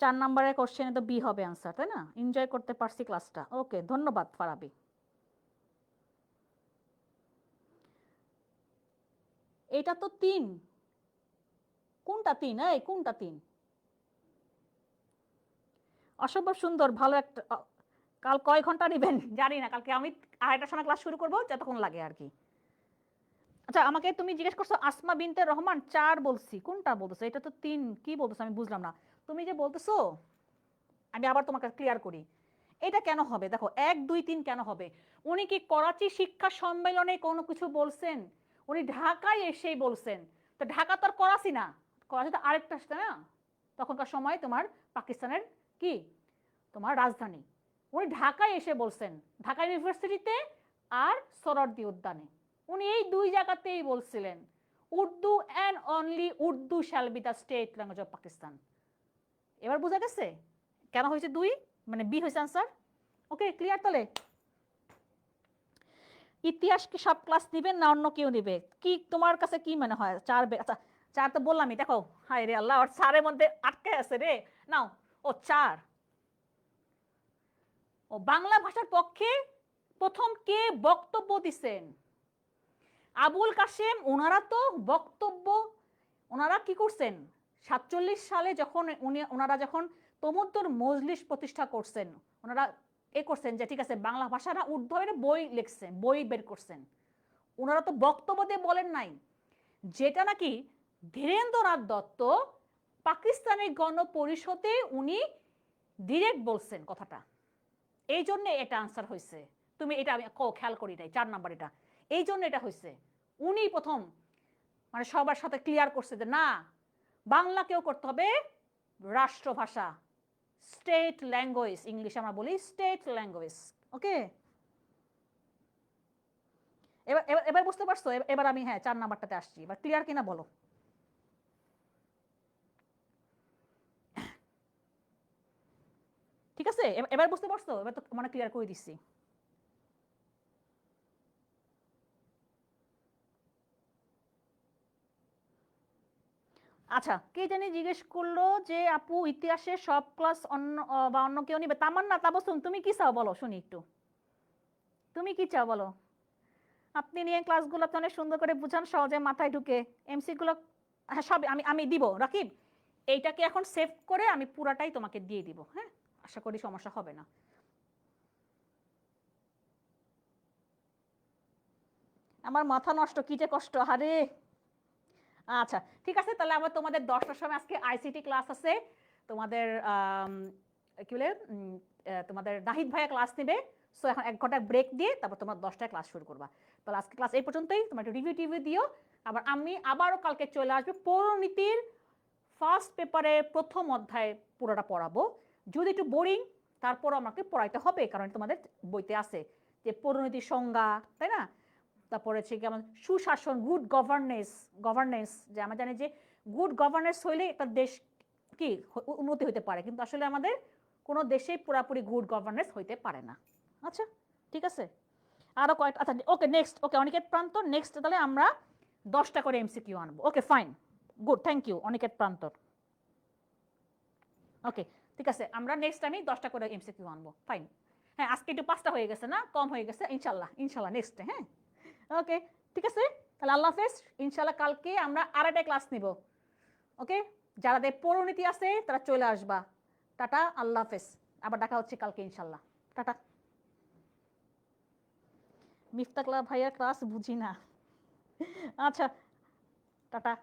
4 নম্বরের কোশ্চেনে তো বি হবে আনসার, তাই না? এনজয় করতে পারছি ক্লাসটা। ওকে, ধন্যবাদ ফারাবি। এটা তো 3। কোনটা 3? এই কোনটা 3? অসম্ভব সুন্দর, ভালো একটা। কাল কয় ঘন্টা নেবেন জানি না, কালকে আমি 2:30টার সময় ক্লাস শুরু করবো, যতক্ষণ লাগে আর কি। আচ্ছা, আমাকে তুমি জিজ্ঞেস করছো আসমা বিনতে রহমান 4 বলছি, কোনটা বলতেছো? এটা তো 3, কি বলতেছো আমি বুঝলাম না। তুমি যে বলতেছো, আমি আবার তোমাকে ক্লিয়ার করি এটা কেন হবে। দেখো 1 2 3 কেন হবে? উনি কি করাচি শিক্ষা সম্মেলনে কোনো কিছু বলছেন? উনি ঢাকায় এসেই বলছেন। তো ঢাকা তো আর করাচি না, করাচি তো আরেকটা, না? তখনকার সময় তোমার পাকিস্তানের কি তোমার রাজধানী। উনি ঢাকায় এসে বলছেন, ঢাকা ইউনিভার্সিটিতে আর সোহরাওয়ার্দী উদ্যানে। উনি এই 2 জায়গাতেই বলছিলেন Urdu and only Urdu shall be the state language of Pakistan. এবার বোঝা গেছে কেন হয়েছে 2, মানে বি হয়েছে আনসার। ওকে, ক্লিয়ার? তাহলে ইতিহাস কি সব ক্লাস নিবেন না অন্য কেউ নিবে? কি তোমার কাছে কি মনে হয়? 4? আচ্ছা 4 তো বললামই। দেখো, হায় রে আল্লাহ, আর 4-এর মধ্যে আটকে আছে রে। নাও, ও 4। ও বাংলা ভাষার পক্ষে প্রথম কে বক্তব্য দিছেন? আবুল কাশেম। ওনারা তো বক্তব্য, ওনারা কি করছেন 47 সালে যখন ওনারা যখন তমুদ্দুর মজলিস প্রতিষ্ঠা করছেন, ওনারা করছেন যে ঠিক আছে বাংলা ভাষাটা উর্দু হবে, বই লিখছেন, বই বের করছেন। ওনারা তো বক্তব্য দিয়ে বলেন নাই, যেটা নাকি ধীরেন্দ্রনাথ দত্ত পাকিস্তানের গণপরিষদে উনি ডিরেক্ট বলছেন কথাটা। এই জন্য এটা আনসার হয়েছে। তুমি এটা আমি খেয়াল করি নাই, 4 নাম্বার এটা এই জন্য এটা হয়েছে। উনি প্রথম মানে সবার সাথে ক্লিয়ার করছে যে না, বাংলাকেও করতে হবে রাষ্ট্রভাষা, স্টেট ল্যাঙ্গুয়েজ। ইংলিশে আমরা বলি স্টেট ল্যাঙ্গুয়েজ। ওকে, এবার এবার এবার বুঝতে পারছো? এবার আমি 4 নাম্বারটাতে আসছি। এবার ক্লিয়ার কিনা বলো। ঠিক আছে, এবার বুঝতে পারছো? এবার তো মানে ক্লিয়ার করে দিচ্ছি। আচ্ছা, কে জানি জিজ্ঞেস করলো যে আপু ইতিহাসে সব ক্লাস অন্য বা অন্য কেউ নিবে? তামান্না, তাবসুম, তুমি কি চাও বলো শুনি একটু। তুমি কি চাও বলো? আপনি নিয়ে ক্লাসগুলো তো অনেক সুন্দর করে বুঝান, সহজে মাথায় ঢুকে। এমসি গুলো হ্যাঁ সব আমি আমি দিব রাকিব। এইটাকে এখন সেভ করে আমি পুরাটাই তোমাকে দিয়ে দিব। হ্যাঁ, আশা করি সমস্যা হবে না। আমার মাথা নষ্ট, কি যে কষ্ট, আরে। আচ্ছা ঠিক আছে, তাহলে আমার তোমাদের 10টার সময় আজকে আইসিটি ক্লাস আছে। তোমাদের কি বলে তোমাদের নাহিদ ভাইয়া ক্লাস নেবে। সো এখন 1 ঘন্টা ব্রেক দিয়ে তারপর তোমার 10টায় ক্লাস শুরু করবা। তাহলে আজকে ক্লাস এই পর্যন্তই। তোমার একটু রিভিউ টিভিউ দিও। আবার আমি আবারও কালকে চলে আসবে পৌরনীতির ফার্স্ট পেপারের প্রথম অধ্যায় পুরোটা পড়াবো। যদি একটু বোরিং, তারপরও আমাকে পড়াইতে হবে, কারণ তোমাদের বইতে আছে যে পৌরনীতির সংজ্ঞা, তাই না? তারপরে হচ্ছে কি আমার সুশাসন, গুড গভর্নেন্স। গভর্নেন্স যে আমরা জানি যে গুড গভর্নেন্স হইলে একটা দেশ কি উন্নতি হইতে পারে, কিন্তু আসলে আমাদের কোনো দেশেই পুরাপুরি গুড গভর্নেন্স হইতে পারে না। আচ্ছা ঠিক আছে, আরো কয়েকটা। আচ্ছা ওকে নেক্সট, ওকে অনিকেত প্রান্তর নেক্সট। তাহলে আমরা 10টা করে এমসিকিউ আনবো। Okay fine, good, thank you Aniket প্রান্তর। ওকে ঠিক আছে, আমরা নেক্সট আমি 10টা করে এমসিকিউ আনবো। ফাইন। হ্যাঁ আজকে একটু 5টা হয়ে গেছে না, কম হয়ে গেছে। ইনশাল্লাহ ইনশাল্লাহ নেক্সটে। হ্যাঁ ওকে ঠিক আছে, তাহলে আল্লাহ হাফেজ। ইনশাল্লাহ কালকে আমরা আরেকটা ক্লাস নিব। ওকে, যাদের পৌরনীতি আছে তারা চলে আসবা। টাটা, আল্লাহ হাফেজ। আবার দেখা হচ্ছে কালকে ইনশাল্লাহ। টাটা। মিফতাকলা ভাইয়ার ক্লাস বুঝি না। আচ্ছা টাটা।